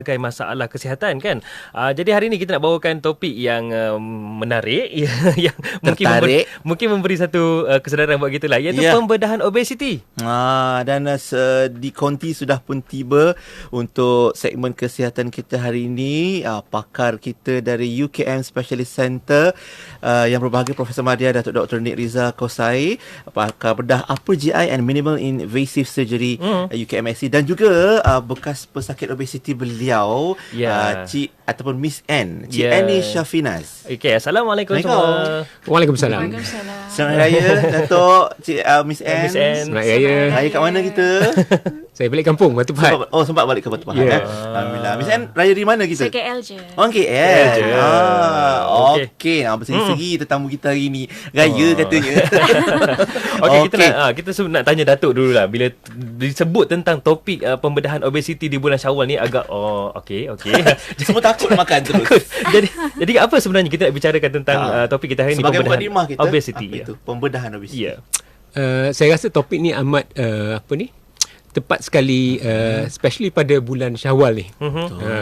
pelbagai masalah kesihatan kan. Jadi hari ini kita nak bawakan topik yang menarik yang mungkin memberi satu kesedaran buat kita lah, iaitu pembedahan obesiti. Dan di konti sudah pun tiba untuk segmen kesihatan kita hari ini. Pakar kita dari UKM Specialist Center yang berbahagia Profesor Madya Datuk Dr. Nik Riza Kosai, pakar bedah upper GI and minimal invasive surgery UKMSC, dan juga bekas pesakit obesiti beliau, Cik ataupun Miss N, Cik Annie Syafinas. Okey, Assalamualaikum semua. Waalaikumsalam. Selamat Raya Datuk, Cik Miss N. Selamat Raya. Raya kat mana kita? Saya balik kampung, Batu Pahat. Sempat balik ke Batu Pahat. Alhamdulillah. Miss N, raya di mana kita? Saya KL je. KL je. Okey. Bersegi-segi tetamu kita hari ni. Raya katanya. Okey, kita nak tanya Datuk dulu lah. Bila disebut tentang topik pembedahan obesiti di bulan Syawal ni agak okey. Semua takut nak makan terus. Jadi apa sebenarnya kita nak bicarakan tentang topik kita hari ni, sebagai pembedahan kita, obesiti. Itu pembedahan obesiti. Saya rasa topik ni amat tepat sekali, especially pada bulan Syawal ni.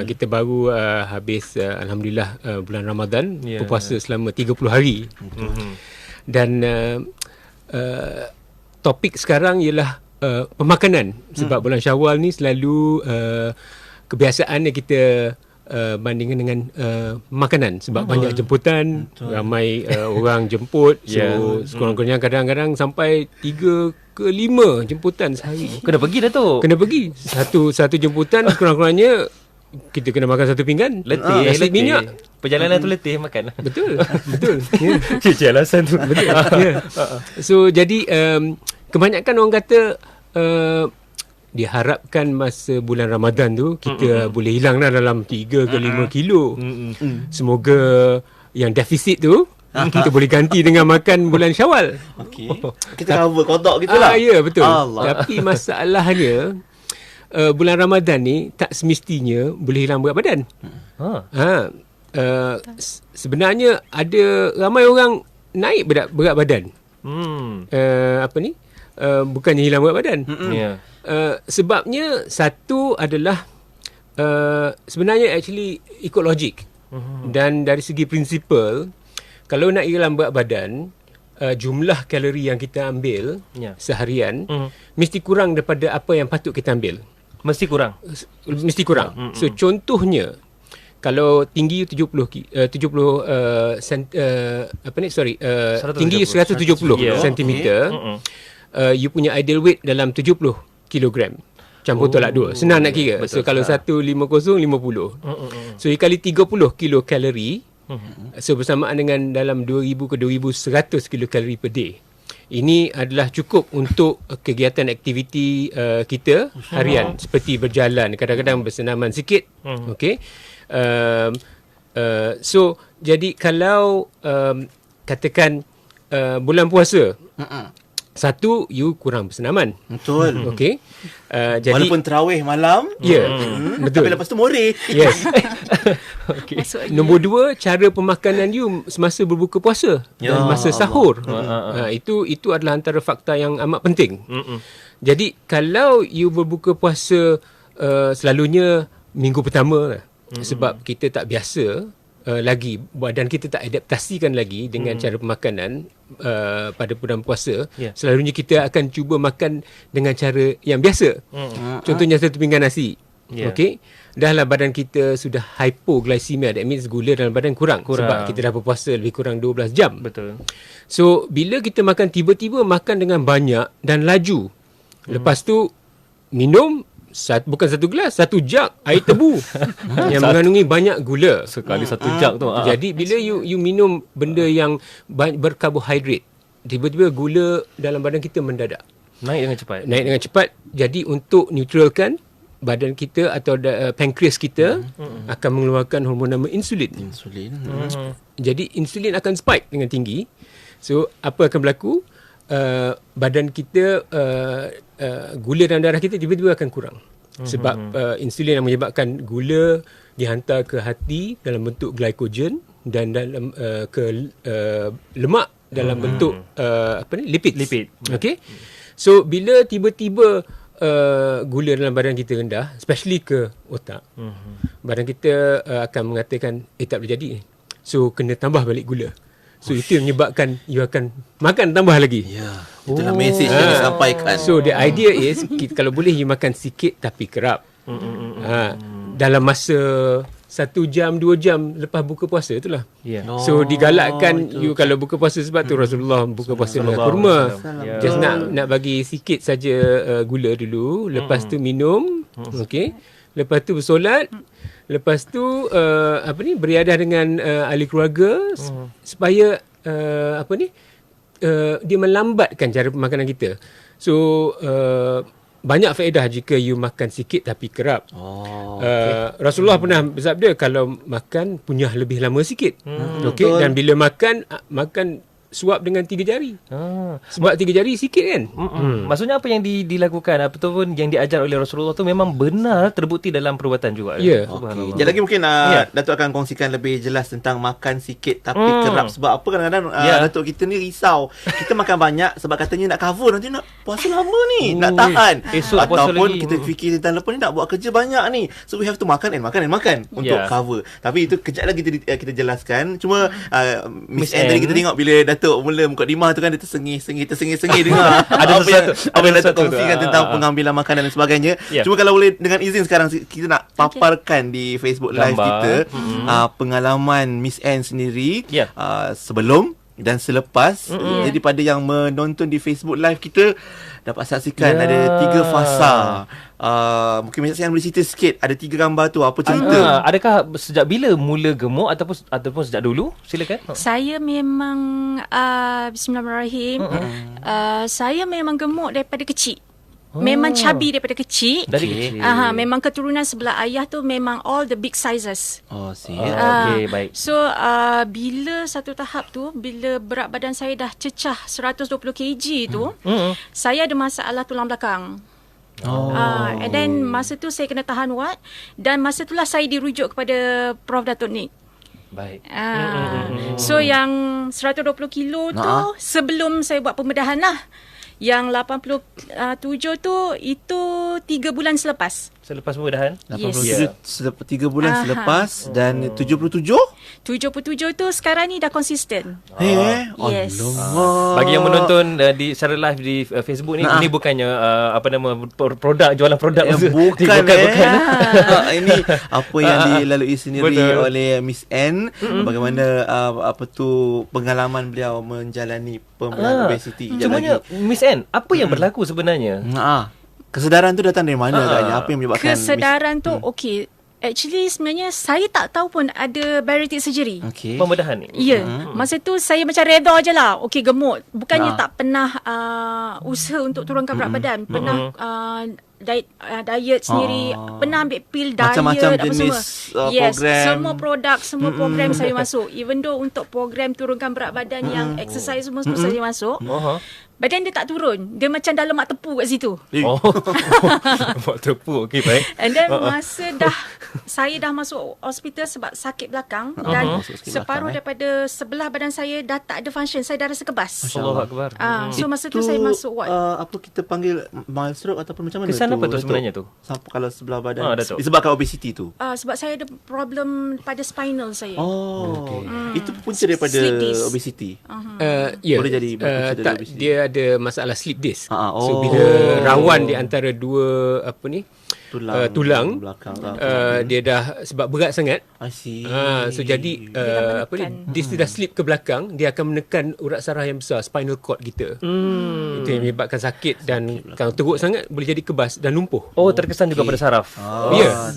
Kita baru habis alhamdulillah bulan Ramadan, berpuasa selama 30 hari. Dan topik sekarang ialah pemakanan, sebab bulan Syawal ni selalu kebiasaannya kita bandingkan dengan makanan, sebab banyak jemputan. Ramai orang jemput, so sekurang-kurangnya kadang-kadang sampai 3 ke 5 jemputan sehari. Kena pergi dah tu. Kena pergi. Satu jemputan sekurang-kurangnya kita kena makan satu pinggan. Letih minyak. Perjalanan tu letih makan. Betul. Cik alasan tu. Betul. So jadi kebanyakan orang kata diharapkan masa bulan Ramadan tu kita boleh hilang dalam 3 ke 5 kilo. Semoga yang defisit tu kita boleh ganti dengan makan bulan Syawal. Okey. Kita cover kodok gitulah. Ya, betul. Allah. Tapi masalahnya bulan Ramadan ni tak semestinya boleh hilang berat badan. Sebenarnya ada ramai orang naik berat badan. Bukannya hilang berat badan. Sebabnya satu adalah sebenarnya actually ikut logik. Dan dari segi prinsipal, kalau nak hilang berat badan, jumlah kalori yang kita ambil seharian mesti kurang daripada apa yang patut kita ambil. Mesti kurang. So contohnya, kalau tinggi tinggi 170 cm, you punya ideal weight dalam 70 kilogram. Campur tolak 2. Senang nak kira. So kalau 150, 50. So dikali 30 kilokalori, so bersamaan dengan dalam 2000 ke 2100 kilokalori per day. Ini adalah cukup untuk kegiatan aktiviti kita harian, seperti berjalan, kadang-kadang bersenaman sikit. Okey. So jadi kalau katakan bulan puasa, satu, you kurang bersenaman. Betul. Okey. Jadi walaupun tarawih malam. Betul. Tapi lepas tu moreh. Yes. Okay. Nombor 2, cara pemakanan you semasa berbuka puasa dan masa sahur. Itu adalah antara fakta yang amat penting. Jadi kalau you berbuka puasa selalunya minggu pertama, sebab kita tak biasa lagi, badan kita tak adaptasikan lagi dengan cara pemakanan pada bulan puasa. Selalunya kita akan cuba makan dengan cara yang biasa. Contohnya satu pinggan nasi. Okey. Dahlah badan kita sudah hypoglycemia, that means gula dalam badan kurang. Sebab kita dah berpuasa lebih kurang 12 jam. Betul. So bila kita makan, tiba-tiba makan dengan banyak dan laju, lepas tu minum bukan satu gelas, satu jug air tebu yang mengandungi banyak gula. Sekali satu jug tu. Jadi bila you minum benda yang berkarbohidrat, tiba-tiba gula dalam badan kita mendadak naik dengan cepat. Jadi untuk neutralkan, badan kita atau pankreas kita akan mengeluarkan hormon nama insulin. Jadi insulin akan spike dengan tinggi. So apa akan berlaku? Badan kita, gula dalam darah kita tiba-tiba akan kurang. Sebab insulin yang menyebabkan gula dihantar ke hati dalam bentuk glycogen dan dalam ke lemak dalam bentuk lipid. Okey. So bila tiba-tiba gula dalam badan kita rendah, especially ke otak, badan kita akan mengatakan tak boleh jadi ni. So kena tambah balik gula. So itu yang menyebabkan you akan makan tambah lagi. Itulah message yang disampaikan. So the idea is kalau boleh you makan sikit tapi kerap. Dalam masa 1 jam 2 jam lepas buka puasa itulah. So digalakkan you kalau buka puasa, sebab tu Rasulullah buka puasa dengan kurma. Just nak bagi sikit saja gula dulu, lepas tu minum, okey. Lepas tu bersolat, lepas tu beriadah dengan ahli keluarga supaya dia melambatkan cara pemakanan kita. So banyak faedah jika you makan sikit tapi kerap. Rasulullah pernah bersabda kalau makan punyah lebih lama sikit. Okey, dan bila makan suap dengan 3 jari. Sebab 3 jari sikit kan. Maksudnya apa yang dilakukan ataupun yang diajar oleh Rasulullah tu memang benar terbukti dalam perbuatan juga. Sekejap lagi mungkin Datuk akan kongsikan lebih jelas tentang makan sikit tapi kerap. Sebab apa kadang-kadang Datuk kita ni risau. Kita makan banyak sebab katanya nak cover, nanti nak puasa lama ni, nak tahan. Ataupun kita fikir tentang lepas ni nak buat kerja banyak ni. So we have to makan untuk cover. Tapi itu kejap lagi kita jelaskan. Cuma Miss Anne tadi kita tengok bila Datuk mula mukadimah tu kan, dia tersengih dengar apa yang Datuk kongsikan tentang pengambilan makanan dan sebagainya. Cuma kalau boleh dengan izin sekarang kita nak paparkan di Facebook Live kita pengalaman Miss Anne sendiri sebelum dan selepas. Jadi pada yang menonton di Facebook Live kita dapat saksikan ada 3 fasa. Mungkin Miss Anne boleh cerita sikit, ada 3 gambar tu, apa cerita? Adakah sejak bila mula gemuk ataupun sejak dulu? Silakan. Saya memang bismillahirrahmanirrahim. Saya memang gemuk daripada kecil. Memang chubby daripada kecil. Dari kecil. Memang keturunan sebelah ayah tu memang all the big sizes. Okey, baik. So bila satu tahap tu, bila berat badan saya dah cecah 120 kg tu, saya ada masalah tulang belakang. And then masa tu saya kena tahan wad, dan masa itulah saya dirujuk kepada Prof Datuk Nick. Baik. So yang 120 kilo tu sebelum saya buat pembedahan lah. Yang 87 tu itu 3 bulan selepas. Selepas pembedahan? 3 bulan selepas. Dan 77? 77 tu sekarang ni dah konsisten. Yes. Bagi yang menonton di secara live di Facebook ni, ini bukannya produk, jualan produk. Bukan. Ini apa yang dilalui sendiri oleh Miss Anne. Bagaimana pengalaman beliau menjalani pembedahan obesiti. Cumanya Miss Anne, apa yang berlaku sebenarnya? Kesedaran tu datang dari mana agaknya? Apa yang menyebabkan kesedaran tu? Okey, actually sebenarnya saya tak tahu pun ada bariatric surgery. Pembedahan ni. Masa tu saya macam reda je lah. Okey, gemuk. Bukannya tak pernah usaha untuk turunkan berat badan. Pernah diet sendiri, pernah ambil pil diet, macam-macam apa jenis semua semua program saya masuk. Even though untuk program turunkan berat badan yang exercise semua saya masuk. Badan dia tak turun. Dia macam dalam mak tepu kat situ. Mak tepu. Okey, baik. And then masa saya dah masuk hospital sebab sakit belakang, dan separuh daripada sebelah badan saya dah tak ada function. Saya dah rasa kebas. Allahuakbar. So masa tu saya masuk ward. Apa kita panggil mild stroke ataupun macam mana? Kesan apa tu sebenarnya tu? Kalau sebelah badan disebabkan obesiti tu. Sebab saya ada problem pada spinal saya. Itu punca daripada obesiti. Boleh jadi punca dari obesiti. Dia ada masalah slip disc. So bila rawan di antara dua tulang belakang, dia dah sebab berat sangat. I see. So jadi disc dah slip ke belakang, dia akan menekan urat saraf yang besar, spinal cord kita. Itu yang menyebabkan sakit, dan kalau teruk sangat boleh jadi kebas dan lumpuh. Terkesan juga pada saraf.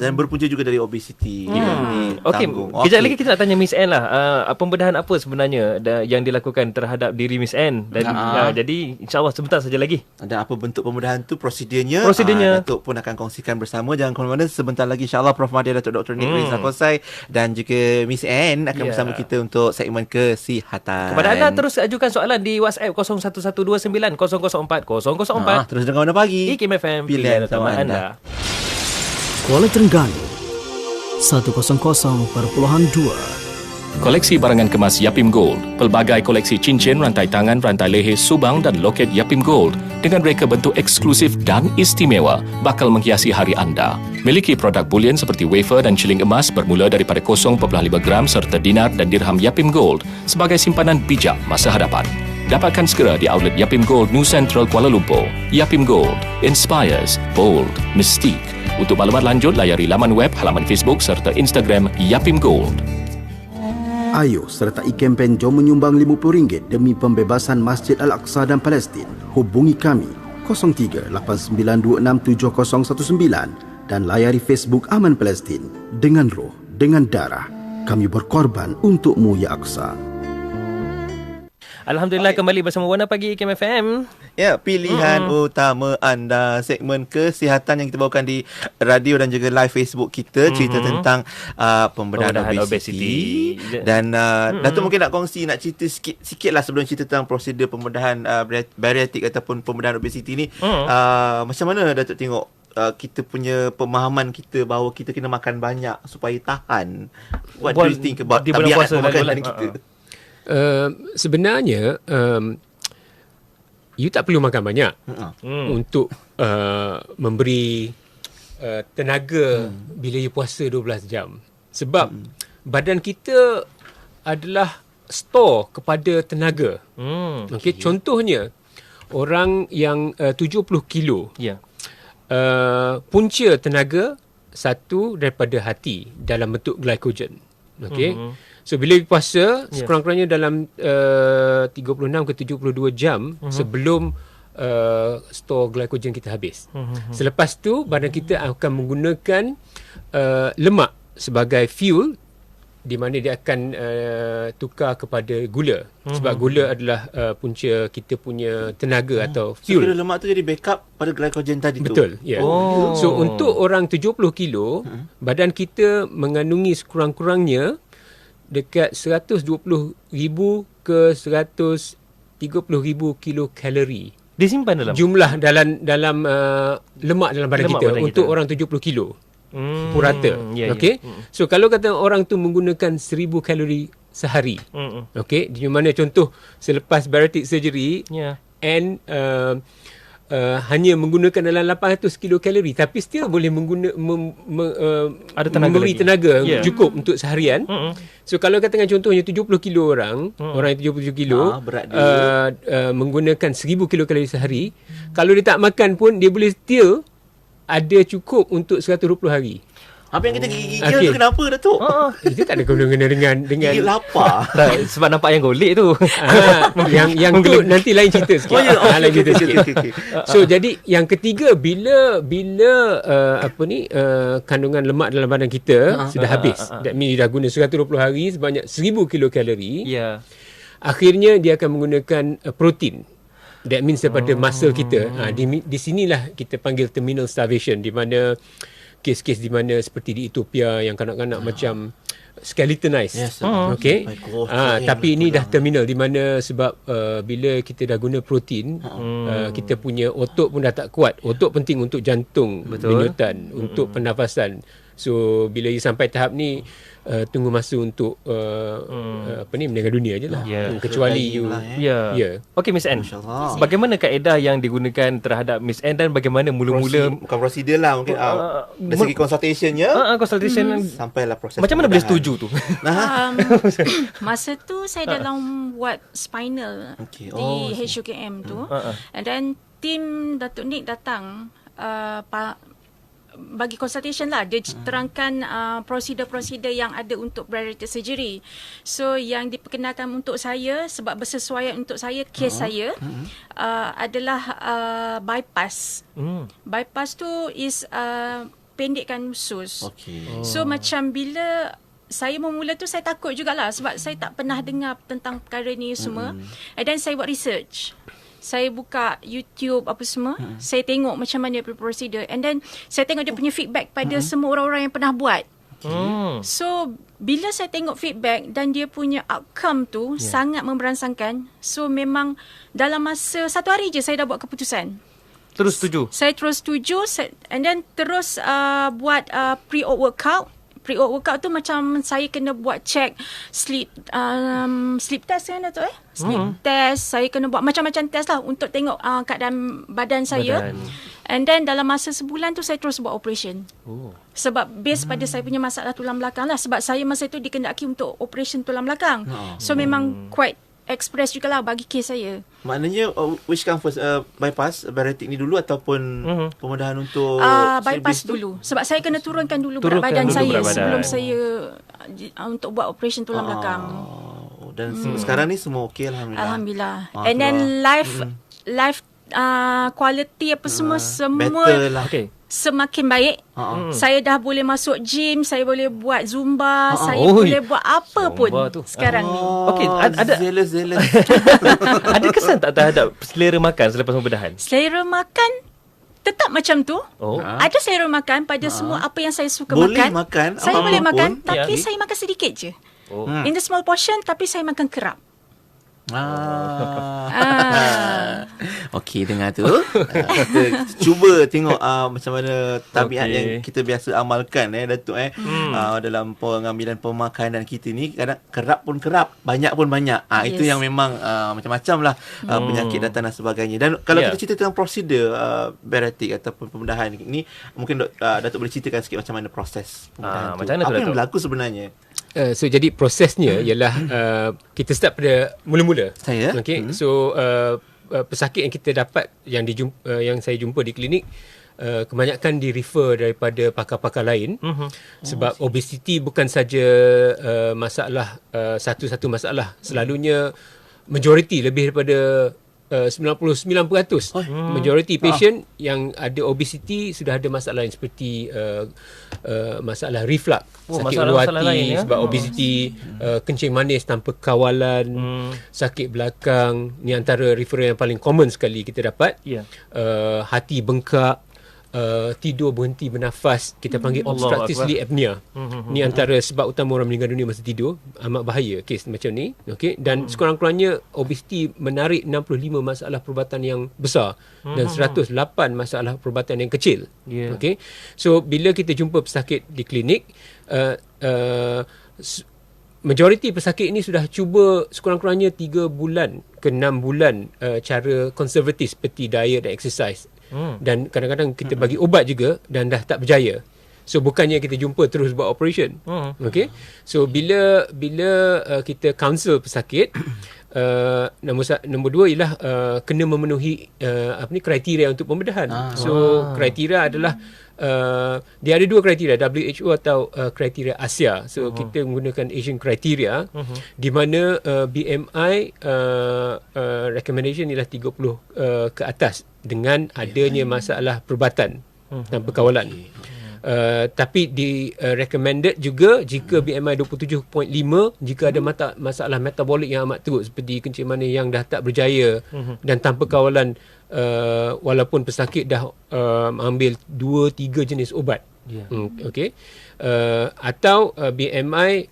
Dan berpunca juga dari obesiti. Kejap lagi kita nak tanya Miss Anne lah, pembedahan apa sebenarnya yang dilakukan terhadap diri Miss Anne, dan jadi insyaAllah sebentar saja lagi. Dan apa bentuk pembedahan tu, prosedurnya Datuk pun akan kongsikan bersama. Jangan ke mana-mana, sebentar lagi insyaAllah Prof Mahdi, Datuk Dr. Nick Rizal Kosai dan juga Miss Anne akan bersama kita untuk segmen kesihatan. Kepada anda, terus ajukan soalan di WhatsApp 01129004 004. Terus dengar Warna Pagi, IKIM FM, pilihan utama anda. Kuala Terengganu 100.2 koleksi barangan kemas Yapim Gold, pelbagai koleksi cincin, rantai tangan, rantai leher, subang dan loket Yapim Gold dengan reka bentuk eksklusif dan istimewa bakal menghiasi hari anda. Miliki produk bullion seperti wafer dan ciling emas bermula daripada 0.5 gram serta dinar dan dirham Yapim Gold sebagai simpanan bijak masa hadapan. Dapatkan segera di outlet Yapim Gold New Central Kuala Lumpur. Yapim Gold inspires bold mystique. Untuk maklumat lanjut, layari laman web, halaman Facebook serta Instagram Yapim Gold. Ayo sertai kempen Jom Menyumbang RM50 demi pembebasan Masjid Al-Aqsa dan Palestin. Hubungi kami 03-8926-7019 dan layari Facebook Aman Palestin. Dengan roh, dengan darah, kami berkorban untukmu ya Aqsa. Alhamdulillah, kembali bersama Warna Pagi IKIM FM. Ya, pilihan utama anda, segmen kesihatan yang kita bawakan di radio dan juga live Facebook kita, cerita tentang pembedahan obesiti. Dan Datuk mungkin nak kongsi, nak cerita sikit lah sebelum cerita tentang prosedur pembedahan bariatik ataupun pembedahan obesiti ni. Macam mana Datuk tengok kita punya pemahaman kita bahawa kita kena makan banyak supaya tahan? What do you think about tabiat makanan kita? Sebenarnya you tak perlu makan banyak untuk memberi tenaga bila you puasa 12 jam. Sebab badan kita adalah store kepada tenaga. Okay, contohnya orang yang 70 kilo, punca tenaga satu daripada hati dalam bentuk glycogen. Okay. So bila puasa sekurang-kurangnya dalam 36 ke 72 jam sebelum store glycogen kita habis. Selepas tu badan kita akan menggunakan lemak sebagai fuel, di mana dia akan tukar kepada gula. Sebab gula adalah punca kita punya tenaga atau fuel. So lemak tu jadi backup pada glycogen tadi tu. Betul, ya. So untuk orang 70 kilo, badan kita mengandungi sekurang-kurangnya dekat 120,000 ke 130,000 kilokalori. Disimpan dalam jumlah dalam lemak dalam badan kita untuk orang 70 kilo. Purata. Okey. So kalau kata orang tu menggunakan 1,000 kalori sehari. Okey, di mana contoh selepas bariatric surgery and hanya menggunakan dalam 800 kilokalori, tapi still boleh memberi tenaga cukup untuk seharian. So kalau katakan contohnya 70 kilo orang yang 70 kilo menggunakan 1,000 kilokalori sehari, kalau dia tak makan pun dia boleh still ada cukup untuk 120 hari. Apa yang kita gigil tu kenapa Datuk? Itu tak ada guna-guna dengan gigil lapar. Sebab nampak yang golek tu. yang tu nanti lain cerita sikit. Lain cerita sikit. So jadi yang ketiga, bila kandungan lemak dalam badan kita sudah habis. That means dah guna 120 hari sebanyak 1,000 kilokalori. Akhirnya dia akan menggunakan protein. That means daripada muscle kita. Di sinilah kita panggil terminal starvation, di mana kes-kes di mana seperti di Ethiopia yang kanak-kanak macam skeletonized. Okay. Tapi ini dah terminal, di mana sebab bila kita dah guna protein, kita punya otot pun dah tak kuat. Otot penting untuk jantung, denyutan, untuk pernafasan. So bila sampai tahap ni, tunggu masa untuk meninggal dunia je lah. Kecuali you Okey, Miss Anne, bagaimana kaedah yang digunakan terhadap Miss Anne dan bagaimana mula-mula bukan prosedur lah mungkin dari segi consultation-nya sampailah proses macam mana boleh setuju tu? Masa tu saya dalam buat spinal di HUKM tu, and then tim Datuk Nick datang bagi consultation lah. Dia terangkan prosedur-prosedur yang ada untuk bariatric surgery. So yang diperkenalkan untuk saya, sebab bersesuaian untuk saya, kes saya adalah bypass. Bypass tu is pendekkan usus. So macam bila saya memula tu, saya takut jugalah sebab saya tak pernah dengar tentang perkara ni semua. And then saya buat research. Saya buka YouTube apa semua, saya tengok macam mana prosedur, and then saya tengok dia punya feedback pada semua orang-orang yang pernah buat. So bila saya tengok feedback dan dia punya outcome tu sangat memberansangkan, so memang dalam masa 1 hari je saya dah buat keputusan. Terus setuju? Saya terus setuju, and then terus buat pre-workout pre-op workout tu macam saya kena buat check sleep test kan Datuk sleep test. Saya kena buat macam-macam test lah untuk tengok keadaan badan saya. And then dalam masa sebulan tu saya terus buat operation. Sebab base pada saya punya masalah tulang belakang lah. Sebab saya masa tu dikendaki untuk operation tulang belakang. So memang quite express jugalah bagi kes saya. Maknanya which come first, bypass bariatric ni dulu ataupun pembedahan untuk bypass dulu. Sebab saya kena turunkan dulu berat badan saya sebelum saya untuk buat operation tulang belakang. Dan sekarang ni semua okey alhamdulillah. Alhamdulillah. And then life quality apa semua better lah. Semakin baik. Saya dah boleh masuk gym, saya boleh buat zumba, saya boleh buat apa pun sekarang ni. Okey, ada zealous. Ada kesan tak terhadap selera makan selepas pembedahan? Selera makan tetap macam tu. Ada selera makan pada semua apa yang saya suka boleh makan. Saya boleh makan tapi saya makan sedikit je. In the small portion tapi saya makan kerap. Okey, dengar tu. Kita cuba tengok macam mana tabiat yang kita biasa amalkan Datuk dalam pengambilan pemakanan kita ni. Kadang kerap pun kerap, banyak pun banyak. Itu yang memang macam-macam lah penyakit datang dan sebagainya. Dan kalau kita cerita tentang prosedur bariatric ataupun pembedahan ni, mungkin Datuk boleh ceritakan sikit macam mana proses pembedahan tu. Macam mana apa yang berlaku sebenarnya? So jadi prosesnya ialah kita start pada mula-mula. Saya. Okey. So pesakit yang kita dapat yang saya jumpa di klinik kebanyakan di-refer daripada pakar-pakar lain sebab obesiti bukan saja masalah satu-satu masalah. Selalunya majoriti lebih daripada 99% majority patient yang ada obesity sudah ada masalah yang seperti masalah reflux, sakit ulu hati sebab obesity, kencing manis tanpa kawalan, sakit belakang, ni antara referral yang paling common sekali kita dapat. Hati bengkak, tidur berhenti bernafas, kita panggil obstructive sleep apnea. Ni antara sebab utama orang meninggal dunia masa tidur. Amat bahaya kes macam ni. Okey, dan sekurang-kurangnya obesiti menarik 65 masalah perubatan yang besar dan 108 masalah perubatan yang kecil. Okey, so bila kita jumpa pesakit di klinik, majoriti pesakit ini sudah cuba sekurang-kurangnya 3 bulan ke 6 bulan cara konservatif seperti diet dan exercise. Dan kadang-kadang kita bagi ubat juga dan dah tak berjaya. So bukannya kita jumpa terus buat operation. Okay. So bila kita counsel pesakit, nombor 2 ialah kena memenuhi kriteria untuk pembedahan. So kriteria adalah dia ada 2 kriteria, WHO atau kriteria Asia. So kita menggunakan Asian kriteria di mana BMI recommendation ialah 30 ke atas dengan adanya masalah perubatan tanpa kawalan. Tapi di recommended juga jika BMI 27.5, jika ada masalah metabolik yang amat teruk seperti kencing manis yang dah tak berjaya dan tanpa kawalan, walaupun pesakit dah ambil 2-3 jenis ubat. Okay. Atau BMI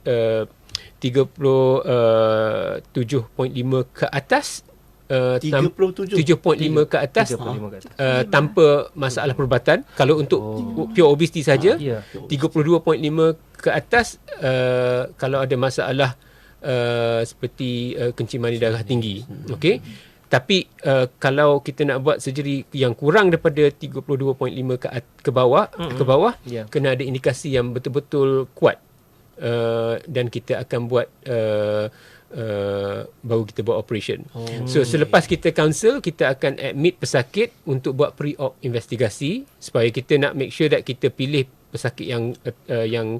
37.5 ke atas, 7.5 ke atas tanpa masalah perubatan. Kalau untuk pure obesity saja, 32.5 ke atas kalau ada masalah seperti kencing manis darah tinggi. Okey. Tapi kalau kita nak buat surgery yang kurang daripada 32.5 ke bawah, kena ada indikasi yang betul-betul kuat, dan kita akan buat baru kita buat operation. So selepas kita counsel, kita akan admit pesakit untuk buat pre-op investigasi supaya kita nak make sure that kita pilih pesakit yang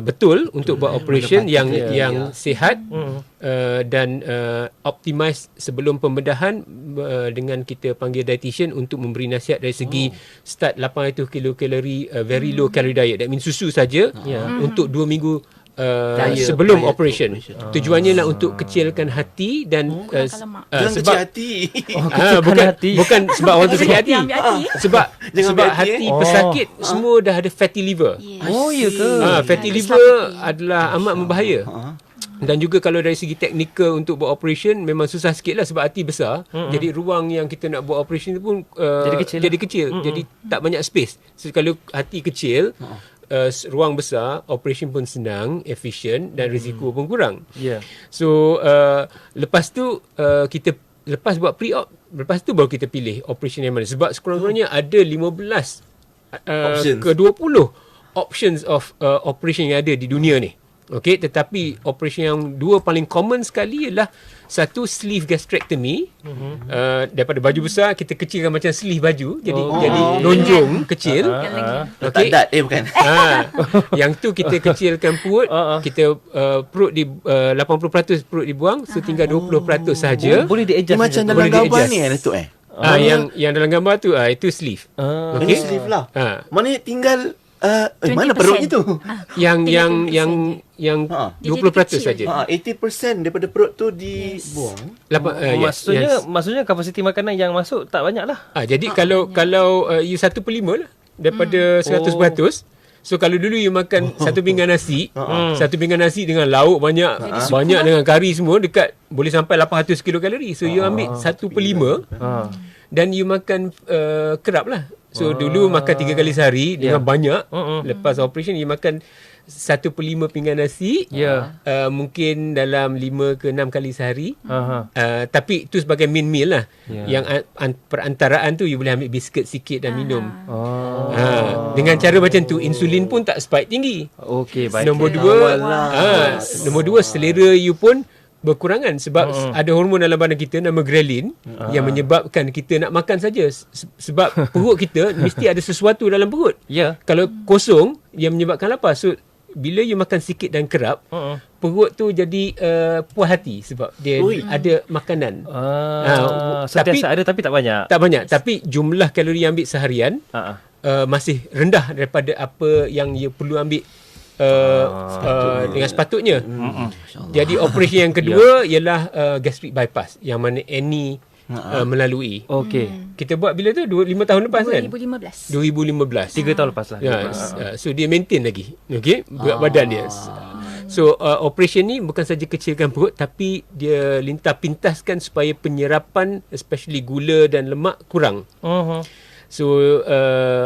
betul untuk buat operation yang sihat dan optimize sebelum pembedahan, dengan kita panggil dietitian untuk memberi nasihat dari segi start 800 kilokalori very low calorie diet. That means susu saja untuk 2 minggu sebelum operation. Tujuannya lah untuk kecilkan hati dan sebab hati. Bukan sebab orang tu sakit hati. Sebab hati pesakit semua dah ada fatty liver. Ya ke? Fatty liver adalah amat membahaya. Dan juga kalau dari segi teknikal untuk buat operation memang susah sikit lah sebab hati besar. Jadi ruang yang kita nak buat operation tu pun jadi kecil. Jadi tak banyak space. So kalau hati kecil, ruang besar, operation pun senang, efisien dan risiko pun kurang. So lepas tu kita lepas buat pre-op, lepas tu baru kita pilih operation yang mana. Sebab sekurang-kurangnya ada 15 ke 20 options of operation yang ada di dunia ni. Okey, tetapi operation yang dua paling common sekali ialah satu sleeve gastrectomy. Daripada baju besar kita kecilkan macam sleeve baju, jadi lonjong kecil. Okey. Bukan. Yang tu kita kecilkan perut, kita perut di 80% perut dibuang, so tinggal 20% sahaja. Boleh di-adjust macam dalam gambar ni Datuk yang dalam gambar tu itu sleeve. Okey. Sleeve lah. Maknanya tinggal mana perutnya tu? Yang 20% saja. 80% daripada perut tu dibuang. Maksudnya kapasiti makanan yang masuk tak banyak lah. Jadi kalau you 1/5 lah daripada 100%. So kalau dulu you makan satu pinggan nasi, satu pinggan nasi dengan lauk banyak dengan kari semua, dekat boleh sampai 800 kilokalori. So you ambil 1/5 dan you makan kerap lah. So dulu makan 3 kali sehari dengan banyak. Lepas operation you makan 1/5 pinggan nasi, mungkin dalam 5 ke 6 kali sehari. Tapi itu sebagai main meal lah. Yang perantaraan tu you boleh ambil biskut sikit dan minum. Dengan cara macam tu insulin pun tak spike tinggi. Okey, baik. Nombor dua, selera you pun berkurangan sebab ada hormon dalam badan kita nama ghrelin yang menyebabkan kita nak makan saja sebab perut kita mesti ada sesuatu dalam perut. Kalau kosong yang menyebabkan lapar. So bila you makan sikit dan kerap, perut tu jadi puas hati sebab dia ada makanan. Sentiasa ada tapi tak banyak. Tak banyak, tapi jumlah kalori yang ambil seharian masih rendah daripada apa yang you perlu ambil dengan sepatutnya. Jadi operasi yang kedua ialah gastric bypass yang mana Annie melalui. Kita buat bila tu 5 tahun lepas 2015. 3 tahun lepas lah. So dia maintain lagi berat badan dia. So operation ni bukan saja kecilkan perut, tapi dia lintah pintaskan supaya penyerapan especially gula dan lemak kurang. So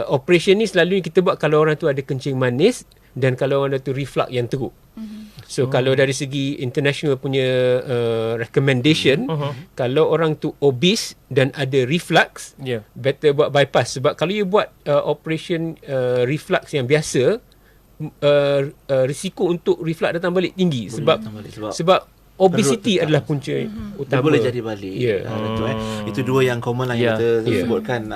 operation ni selalu kita buat kalau orang tu ada kencing manis dan kalau orang tu reflux yang teruk. So kalau dari segi international punya recommendation, kalau orang tu obese dan ada reflux, better buat bypass. Sebab kalau you buat operation reflux yang biasa, risiko untuk reflux datang balik tinggi. Sebab obesity adalah punca utama. Dia boleh jadi balik. Itu dua yang common lah yang kita sebutkan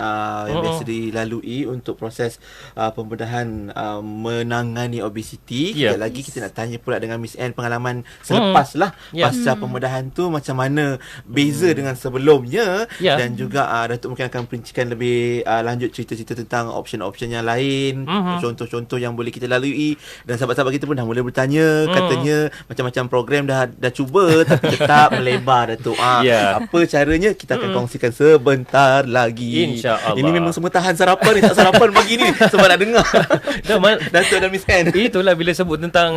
yang biasa dilalui untuk proses pembedahan menangani obesity. Sekali lagi kita nak tanya pula dengan Miss Anne pengalaman selepas lah pasca pembedahan tu macam mana beza dengan sebelumnya, dan juga Datuk mungkin akan perincikan lebih lanjut cerita-cerita tentang option-option yang lain, contoh-contoh yang boleh kita lalui, dan sahabat-sahabat kita pun dah mula bertanya, katanya macam-macam program dah cuba tapi tetap melebar Datuk. Apa caranya kita akan kongsikan sebentar lagi. InsyaAllah. Ini memang semua tahan sarapan ni, tak sarapan pagi ni sebab nak dengar Datuk dan Miss Anne. Itulah bila sebut tentang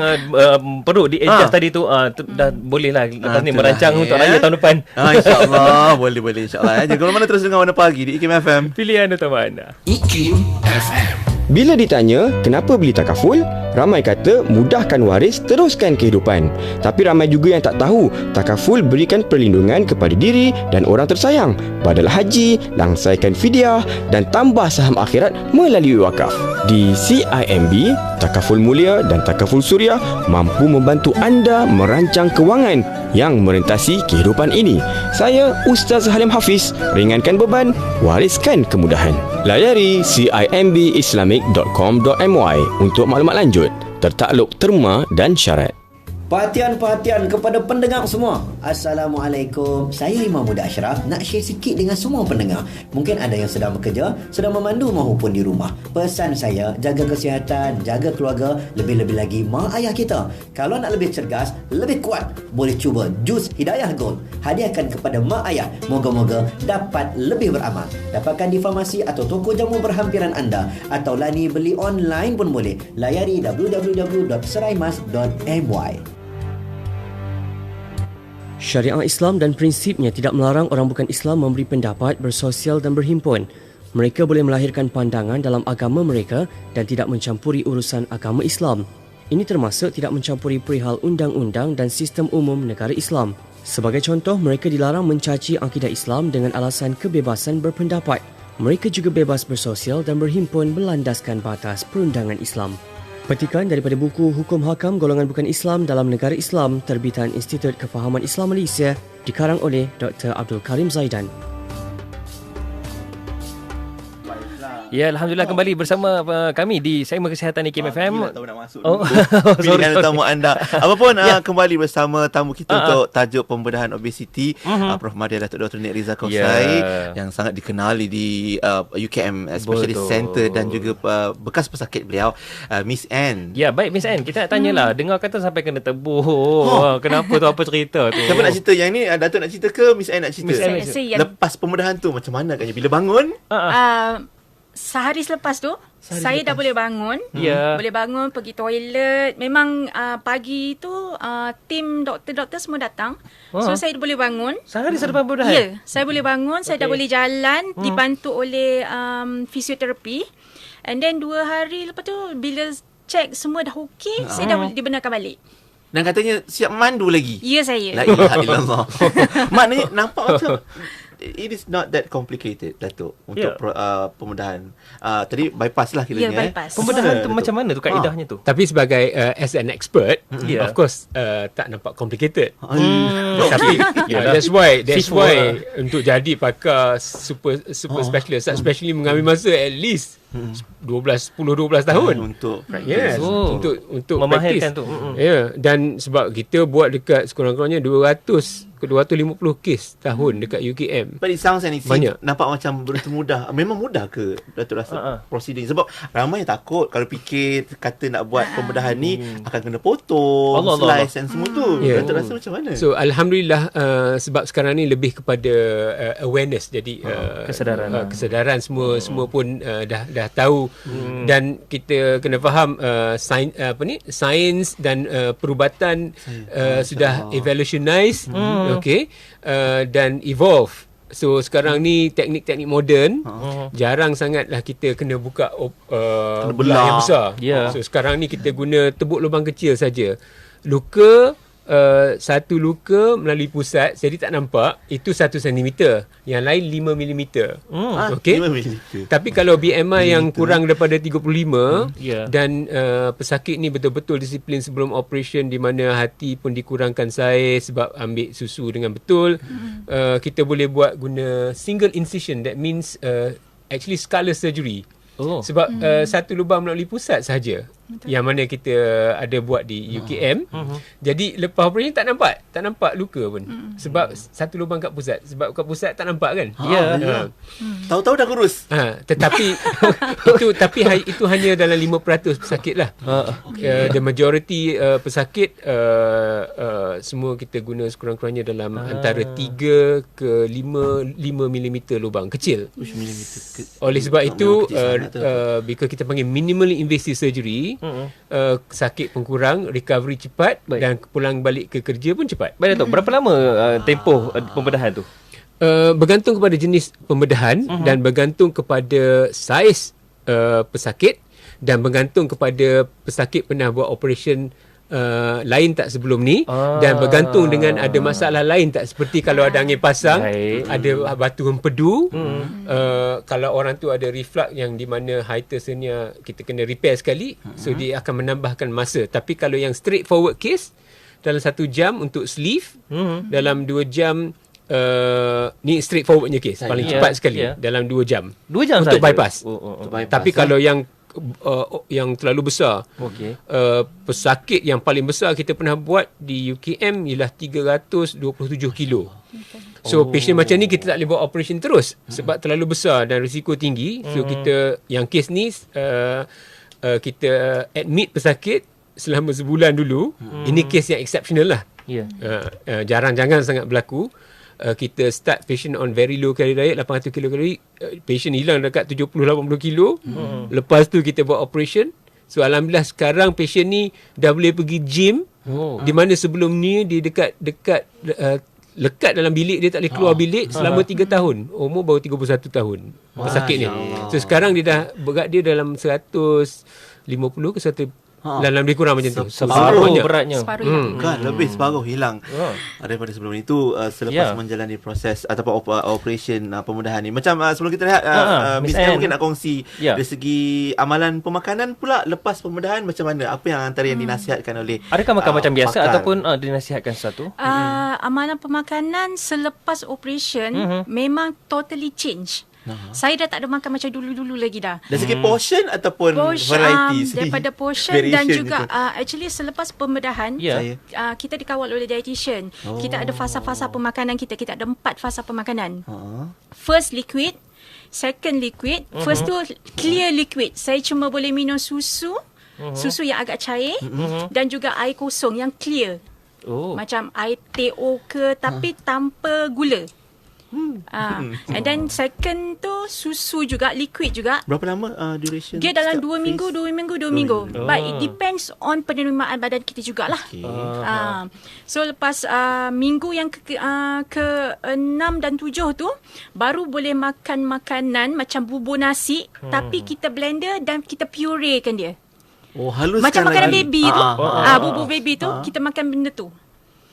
perut di-adjust tadi tu, dah boleh lah lepas ni merancang untuk raya tahun depan. InsyaAllah. Boleh insyaAllah. Jangan mana terus dengar Warna Pagi di IKIM FM. Pilihan utama anda. IKIM FM. Bila ditanya kenapa beli takaful, ramai kata mudahkan waris, teruskan kehidupan. Tapi ramai juga yang tak tahu takaful berikan perlindungan kepada diri dan orang tersayang, badal haji, langsaikan fidyah dan tambah saham akhirat melalui wakaf. Di CIMB, Takaful Mulia dan Takaful Suria mampu membantu anda merancang kewangan yang merentasi kehidupan ini. Saya Ustaz Halim Hafiz, ringankan beban, wariskan kemudahan. Layari cimbislamic.com.my untuk maklumat lanjut. Tertakluk terma dan syarat. Perhatian kepada pendengar semua. Assalamualaikum. Saya Imam Muda Ashraf nak share sikit dengan semua pendengar. Mungkin ada yang sedang bekerja, sedang memandu maupun di rumah. Pesan saya, jaga kesihatan, jaga keluarga, lebih-lebih lagi mak ayah kita. Kalau nak lebih cergas, lebih kuat, boleh cuba jus Hidayah Gold. Hadiahkan kepada mak ayah. Moga-moga dapat lebih beramal. Dapatkan di farmasi atau toko jamu berhampiran anda, atau lani beli online pun boleh. Layari www.seraimas.my. Syariat Islam dan prinsipnya tidak melarang orang bukan Islam memberi pendapat, bersosial dan berhimpun. Mereka boleh melahirkan pandangan dalam agama mereka dan tidak mencampuri urusan agama Islam. Ini termasuk tidak mencampuri perihal undang-undang dan sistem umum negara Islam. Sebagai contoh, mereka dilarang mencaci akidah Islam dengan alasan kebebasan berpendapat. Mereka juga bebas bersosial dan berhimpun berlandaskan batas perundangan Islam. Petikan daripada buku Hukum Hakam Golongan Bukan Islam dalam Negara Islam terbitan Institut Kefahaman Islam Malaysia dikarang oleh Dr. Abdul Karim Zaidan. Ya, Alhamdulillah kembali bersama kami di segmen kesihatan IKIM FM. Tahu nak masuk. Pilihan tamu anda. Apapun kembali bersama tamu kita untuk tajuk pembedahan obesiti, Prof. Madya Datuk Dr. Nik Rizal Kausai yang sangat dikenali di UKM Specialist Center dan juga bekas pesakit beliau, Miss Ann. Ya, baik Miss Ann, kita nak tanyalah, dengar kata sampai kena tebuh. Kenapa tu, apa cerita tu? Siapa nak cerita yang ni? Datuk nak cerita ke Miss Ann nak cerita? Lepas pembedahan tu macam mana agaknya bila bangun? Sehari selepas tu saya dah boleh bangun. Boleh bangun, pergi toilet. Memang pagi tu tim doktor-doktor semua datang. So saya boleh bangun. Sehari selepas pembedahan? Ya, saya boleh bangun. Saya dah boleh jalan, dibantu oleh fisioterapi. And then 2 hari lepas tu bila check semua dah okey, saya dah dibenarkan balik. Dan katanya siap mandu lagi. Ya, saya. La ilaha illallah. Maknanya nampak macam it is not that complicated, Datuk, untuk pembedahan. Tadi bypass lah kiranya. Bypass. Pembedahan tu macam mana tu kaedahnya tu? Tapi sebagai as an expert, of course tak nampak complicated. Tapi that's why untuk jadi pakar super specialist, especially mengambil masa at least 10-12 tahun untuk practice. Untuk memahirkan tu. Dan sebab kita buat dekat sekurang-kurangnya 250 kes tahun dekat UKM. But it sounds banyak. Nampak macam begitu mudah. Memang mudah ke Datuk rasa proceeding? Sebab ramai yang takut kalau fikir kata nak buat pembedahan ni akan kena potong, slice dan semua tu. Datuk rasa macam mana? So alhamdulillah sebab sekarang ni lebih kepada awareness. Jadi kesedaran semua pun dah tahu. Dan kita kena faham sains dan perubatan sudah evolutionize, dan evolve. So sekarang ni teknik-teknik moden jarang sangatlah kita kena buka belah yang besar. So sekarang ni kita guna tebuk lubang kecil saja. Satu luka melalui pusat jadi tak nampak, itu 1 cm, yang lain 5 mm. Okey. 5 mm. Tapi kalau BMI yang kurang daripada 35 dan pesakit ni betul-betul disiplin sebelum operation, di mana hati pun dikurangkan saiz sebab ambil susu dengan betul, kita boleh buat guna single incision. That means actually scalar surgery. Sebab satu lubang melalui pusat sahaja. Yang mana kita ada buat di UKM. Jadi lepas operasi tak nampak luka pun. Sebab satu lubang kat pusat. Sebab kat pusat tak nampak kan? Tahu-tahu dah kurus. Tetapi itu hanya dalam 5% pesakit lah. The majority pesakit semua kita guna sekurang-kurangnya dalam antara 3 ke 5 mm lubang kecil. Oleh sebab itu bila kita panggil minimally invasive surgery, sakit pun kurang, recovery cepat, dan pulang balik ke kerja pun cepat. Baik Datuk, berapa lama tempoh pembedahan tu? Bergantung kepada jenis pembedahan dan bergantung kepada saiz pesakit dan bergantung kepada pesakit pernah buat operation lain tak sebelum ni, dan bergantung dengan ada masalah lain tak, seperti kalau ada angin pasang, ada batu empedu, kalau orang tu ada reflux yang di mana hiatusnya kita kena repair sekali, so dia akan menambahkan masa. Tapi kalau yang straightforward case, dalam 1 jam untuk sleeve, dalam 2 jam ni straightforwardnya case, paling cepat sekali dalam 2 jam. 2 jam untuk sahaja? bypass. Tapi kalau yang terlalu besar, pesakit yang paling besar kita pernah buat di UKM ialah 327 kilo. So patient macam ni kita tak boleh buat operation terus sebab terlalu besar dan risiko tinggi. So kita yang kes ni kita admit pesakit selama sebulan dulu. Ini kes yang exceptional lah. Jarang-jarang sangat berlaku. Kita start patient on very low calorie diet, 800 kilokalori, patient hilang dekat 70-80 kilo. Lepas tu kita buat operation. So alhamdulillah sekarang patient ni dah boleh pergi gym, di mana sebelum ni dia dekat lekat dalam bilik, dia tak boleh keluar bilik selama 3 tahun. Umur baru 31 tahun. Pesakit ni. So sekarang dia dah berat dia dalam 150 ke 100 dalam lebih kurang macam tu. Separuh beratnya. Kan lebih separuh hilang daripada sebelum itu selepas menjalani proses ataupun operation pemudahan ni. Macam sebelum kita lihat Miss Anne mungkin nak kongsi dari segi amalan pemakanan pula lepas pemudahan macam mana? Apa yang antara yang dinasihatkan oleh adakah makan macam biasa ataupun dinasihatkan sesuatu? Amalan pemakanan selepas operation memang totally change. Saya dah tak ada makan macam dulu-dulu lagi dah. Dari segi portion ataupun variety? Daripada portion dan juga actually selepas pembedahan kita dikawal oleh dietitian. Kita ada fasa-fasa pemakanan kita. Kita ada 4 fasa pemakanan. First liquid, second liquid. First tu clear liquid. Saya cuma boleh minum susu, susu yang agak cair dan juga air kosong yang clear. Macam air TO ke tapi tanpa gula. And then second tu susu juga, liquid juga. Berapa lama duration? Dia dalam 2 minggu. But it depends on penerimaan badan kita jugalah. So lepas minggu yang ke-6 dan 7 tu baru boleh makan makanan macam bubur nasi tapi kita blender dan kita pureekan dia. Haluskan macam makanan lagi. baby tu. Bubur baby tu kita makan benda tu.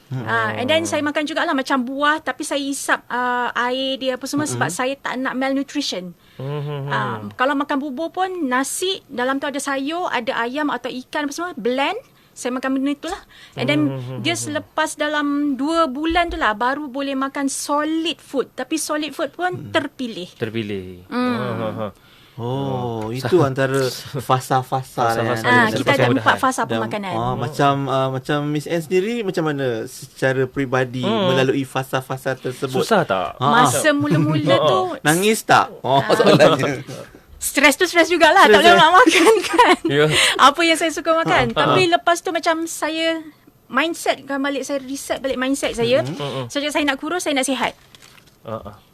And then saya makan jugalah macam buah tapi saya isap air dia apa semua sebab saya tak nak malnutrition. Kalau makan bubur pun nasi dalam tu ada sayur, ada ayam atau ikan apa semua, blend. Saya makan benda itulah. And then dia selepas dalam 2 bulan tu lah baru boleh makan solid food. Tapi solid food pun terpilih. Itu antara fasa-fasa kita ada 4 fasa pemakanan. Macam Miss Anne sendiri macam mana secara peribadi melalui fasa-fasa tersebut? Susah tak? Masa mula-mula tu nangis tak? Soalannya. Stres jugalah. Tak boleh nak makan kan. Apa yang saya suka makan. Tapi lepas tu macam saya mindset kan balik, saya reset balik mindset saya. Sejak saya nak kurus, saya nak sihat.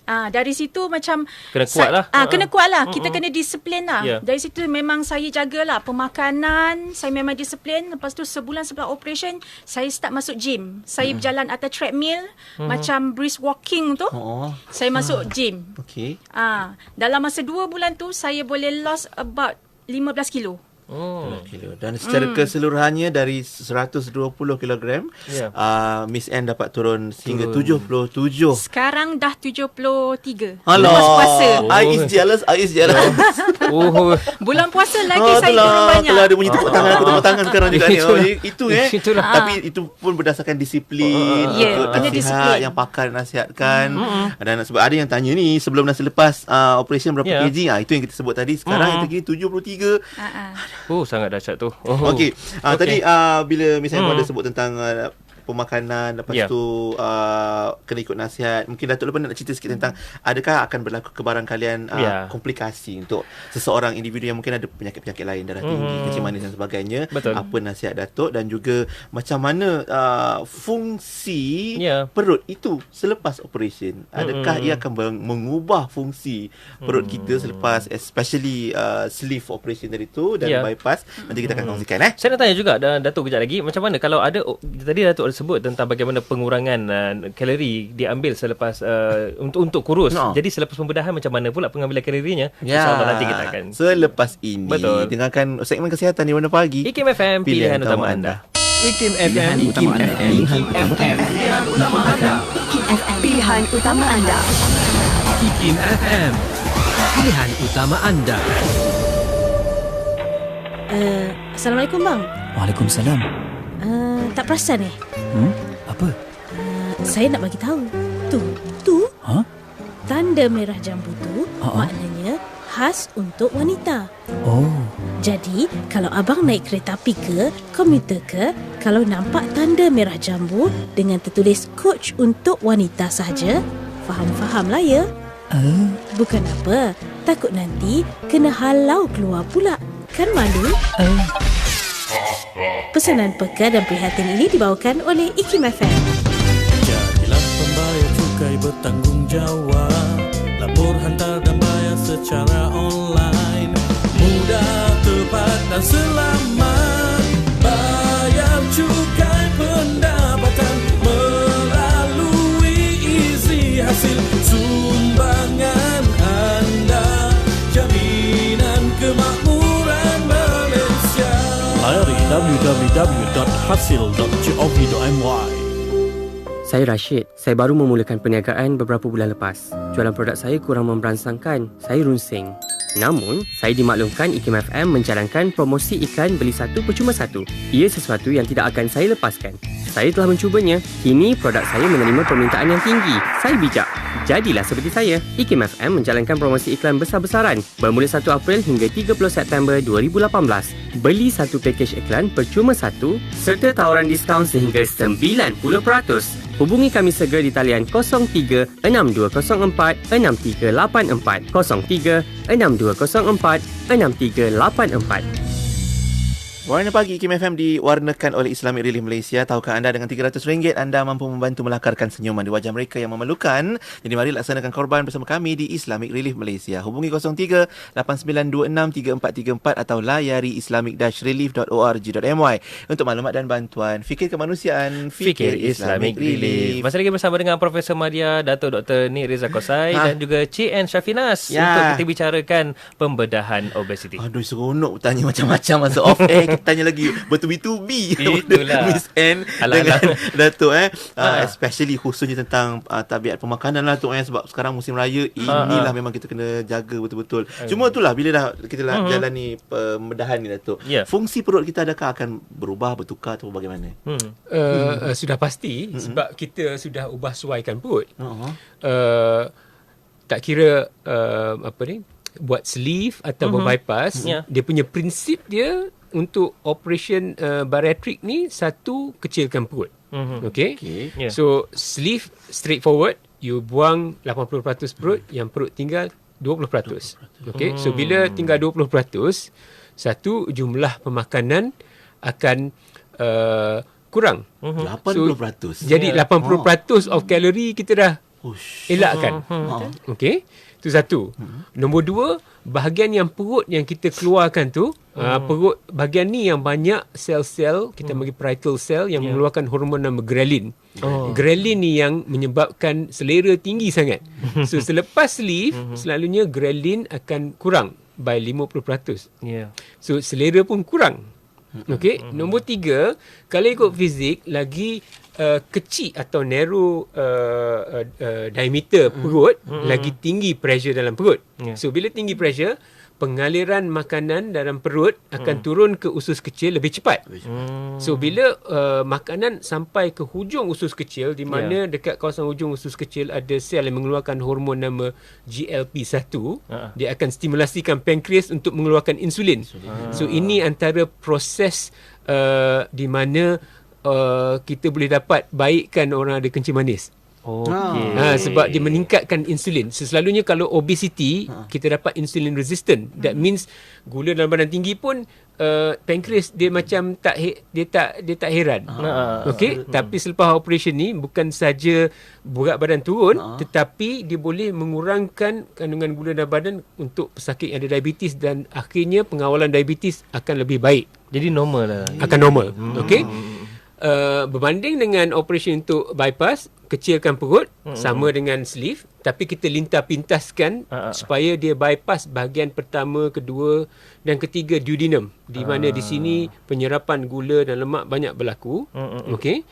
Dari situ macam kena kuat lah. Kena kuat lah. Kita kena disiplin lah. Dari situ memang saya jagalah pemakanan. Saya memang disiplin. Lepas tu sebulan sebelum operation saya start masuk gym. Saya berjalan atas treadmill macam brisk walking tu. Saya masuk gym. Dalam masa 2 bulan tu saya boleh lost about 15 kilo. Dan secara keseluruhannya dari 120 kilogram Miss Anne dapat turun hingga 77. Sekarang dah 73. Lepas puasa. I is jealous. Bulan puasa lagi saya turun banyak. Kalau ada bunyi tepuk tangan sekarang juga ni. Itu tapi itu pun berdasarkan disiplin. Kena nasihat yang pakar nasihatkan. Dan sebab ada yang tanya ni sebelum dan selepas operation berapa kg? Itu yang kita sebut tadi. Sekarang yang terkini 73. Sangat dahsyat tu. Okey. Tadi bila misalnya ada sebut tentang pemakanan, lepas tu kena ikut nasihat. Mungkin Datuk lepas nak cerita sikit tentang adakah akan berlaku kebarangkalian komplikasi untuk seseorang individu yang mungkin ada penyakit-penyakit lain, darah tinggi, kencing manis dan sebagainya. Apa nasihat Datuk dan juga macam mana fungsi perut itu selepas operation? Adakah ia akan mengubah fungsi perut kita selepas especially sleeve operation dari itu dan bypass? Nanti kita akan kongsikan. Saya nak tanya juga Datuk kejap lagi, macam mana kalau ada tadi Datuk sebut tentang bagaimana pengurangan kalori diambil selepas untuk kurus. Jadi selepas pembedahan macam mana pula pengambilan kalorinya? InsyaAllah nanti kita akan selepas ini dengarkan segmen kesihatan di Warna Pagi. IKIM FM, pilihan utama anda. IKIM FM, pilihan utama anda. Pilihan utama anda. IKIM FM, pilihan utama anda. Assalamualaikum bang. Waalaikumsalam. Tak perasan Apa? Saya nak bagi tahu. Tu. Tanda merah jambu tu maknanya khas untuk wanita. Jadi kalau abang naik kereta api ke, komuter ke, kalau nampak tanda merah jambu dengan tertulis coach untuk wanita sahaja, faham lah ya. Bukan apa, takut nanti kena halau keluar pula. Kan malu? Pesanan peka dan prihatin ini dibawakan oleh IKIM FM. Jadilah pembayar cukai bertanggungjawab. Lapor, hantar dan bayar secara online. Mudah, tepat dan selamat. Bayar cukai pendapatan melalui hasil.gov.my. Saya Rashid. Saya baru memulakan perniagaan beberapa bulan lepas. Jualan produk saya kurang memberansangkan. Saya runsing. Namun, saya dimaklumkan IKIM FM menjalankan promosi iklan beli satu percuma satu. Ia sesuatu yang tidak akan saya lepaskan. Saya telah mencubanya. Kini produk saya menerima permintaan yang tinggi. Saya bijak. Jadilah seperti saya. IKIM FM menjalankan promosi iklan besar-besaran bermula 1 April hingga 30 September 2018. Beli satu pakej iklan percuma satu serta tawaran diskaun sehingga 90%. Hubungi kami segera di talian 03 6204 6384 03 6204 6384. Warna Pagi IKIM FM diwarnakan oleh Islamic Relief Malaysia. Tahukah anda dengan RM300 anda mampu membantu melakarkan senyuman di wajah mereka yang memerlukan? Jadi mari laksanakan korban bersama kami di Islamic Relief Malaysia. Hubungi 03 8926 3434 atau layari islamic-relief.org.my untuk maklumat dan bantuan. Fikir kemanusiaan, fikir Islamic Relief. Masih lagi bersama dengan Profesor Madia, Datuk Dr. Nik Reza Kosai dan juga Cik N Syafinas untuk kita bicarakan pembedahan obesiti. Aduh, seronok tanya macam-macam masa off air. Kita tanya lagi bertubi-tubi Miss N dengan Datuk especially khususnya tentang tabiat pemakanan lah Datuk sebab sekarang musim raya inilah memang kita kena jaga betul-betul. Cuma itulah bila dah kita jalani pembedahan ni Datuk, fungsi perut kita adakah akan berubah, bertukar atau bagaimana? Sudah pasti sebab kita sudah ubah suaikan perut. Tak kira buat sleeve atau bypass, dia punya prinsip dia untuk operation bariatrik ni, satu, kecilkan perut. Okay? So sleeve straightforward, you buang 80% perut, yang perut tinggal 20%. Okay? So bila tinggal 20%, satu, jumlah pemakanan akan kurang. 80%. Jadi 80% of kalori kita dah elakkan. Okay? Itu satu. Nombor dua, bahagian yang perut yang kita keluarkan tu, perut bahagian ni yang banyak sel-sel, kita bagi parietal cell yang mengeluarkan hormon nama ghrelin. Ghrelin ni yang menyebabkan selera tinggi sangat. So selepas sleeve, selalunya ghrelin akan kurang by 50%. So selera pun kurang. Okay. Nombor tiga, kalau ikut fizik, lagi kecil atau narrow diameter perut, lagi tinggi pressure dalam perut. So bila tinggi pressure, pengaliran makanan dalam perut akan turun ke usus kecil lebih cepat. So bila makanan sampai ke hujung usus kecil, di mana dekat kawasan hujung usus kecil ada sel yang mengeluarkan hormon nama GLP-1, dia akan stimulasikan pankreas untuk mengeluarkan insulin. So ini antara proses di mana kita boleh dapat baikkan orang ada kencing manis. Sebab dia meningkatkan insulin. Selalunya kalau obesity, kita dapat insulin resistant. That means gula dalam badan tinggi pun pankreas dia macam dia tak heran. Okey, tapi selepas operation ni bukan saja berat badan turun, tetapi dia boleh mengurangkan kandungan gula dalam badan untuk pesakit yang ada diabetes, dan akhirnya pengawalan diabetes akan lebih baik. Jadi normal lah. Akan normal. Okey. Berbanding dengan operasi untuk bypass, kecilkan perut sama dengan sleeve, tapi kita lintas-pintaskan supaya dia bypass bahagian pertama, kedua dan ketiga duodenum, di mana di sini penyerapan gula dan lemak banyak berlaku. Okey.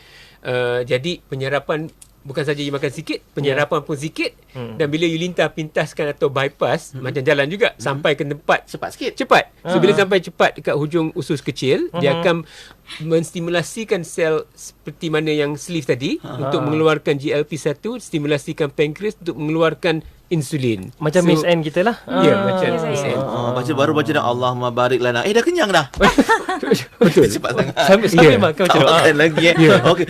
Jadi penyerapan bukan saja you makan sikit, penyerapan pun sikit, dan bila you lintas-pintaskan atau bypass, macam jalan juga, sampai ke tempat cepat. So bila sampai cepat dekat hujung usus kecil, dia akan menstimulasikan sel seperti mana yang sleeve tadi untuk mengeluarkan GLP-1, stimulasikan pankreas untuk mengeluarkan insulin. Macam Miss N kita lah. Ya, macam Miss N. Baru baca dah Allahumma barik lana. Dah kenyang dah. Betul. Cepat sangat. Sambil makan macam makan lagi. Okey.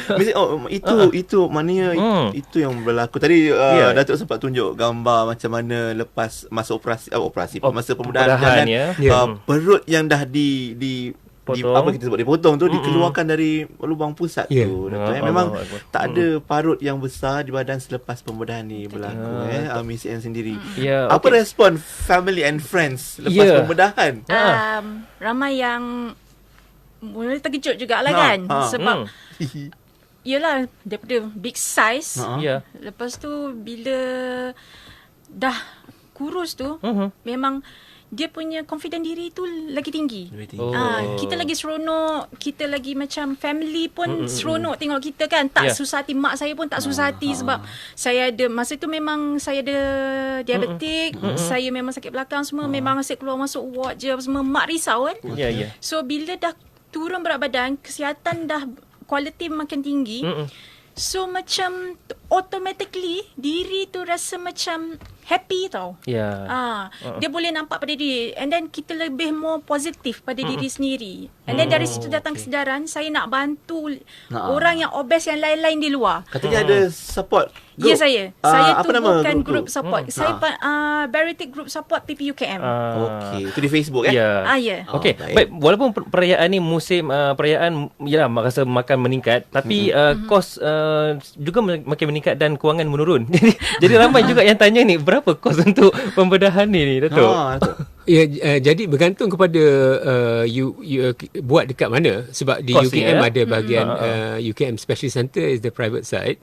Itu maknanya itu yang berlaku. Tadi Datuk sempat tunjuk gambar macam mana lepas masa operasi masa pembedahan jalan, perut yang dah kita sebut dipotong tu, dikeluarkan dari lubang pusat tu. Memang tak ada parut yang besar di badan selepas pembedahan ni berlaku. Miss N sendiri, apa respon family and friends lepas pembedahan? Ramai yang mula terkejut jugalah kan, sebab yelah daripada big size, lepas tu bila dah kurus tu, memang dia punya confident diri tu lagi tinggi. Kita lagi seronok, kita lagi macam family pun seronok tengok kita kan. Tak susah hati, mak saya pun tak susah hati sebab saya ada, masa tu memang saya ada diabetik, saya memang sakit belakang semua, memang asyik keluar masuk ward je semua, mak risau kan. So bila dah turun berat badan, kesihatan dah kualiti makin tinggi. So macam automatically diri tu rasa macam happy tau. Dia boleh nampak pada diri, and then kita lebih more positif pada diri sendiri. And then dari situ datang kesedaran saya nak bantu orang yang obes yang lain-lain di luar. Katanya ada support group. Ya, saya apa nama tubuhkan group support. Saya Bariatric Group Support PPUKM. Okey, itu di Facebook Ya. Okey, baik. Walaupun perayaan ni musim perayaan, yalah, rasa makan meningkat, tapi kos juga makin meningkat dan kewangan menurun. Jadi ramai juga yang tanya ni, berapa kos untuk pembedahan ni Datuk? Jadi bergantung kepada you buat dekat mana, sebab di UKM ada bahagian UKM Specialist Center is the private side,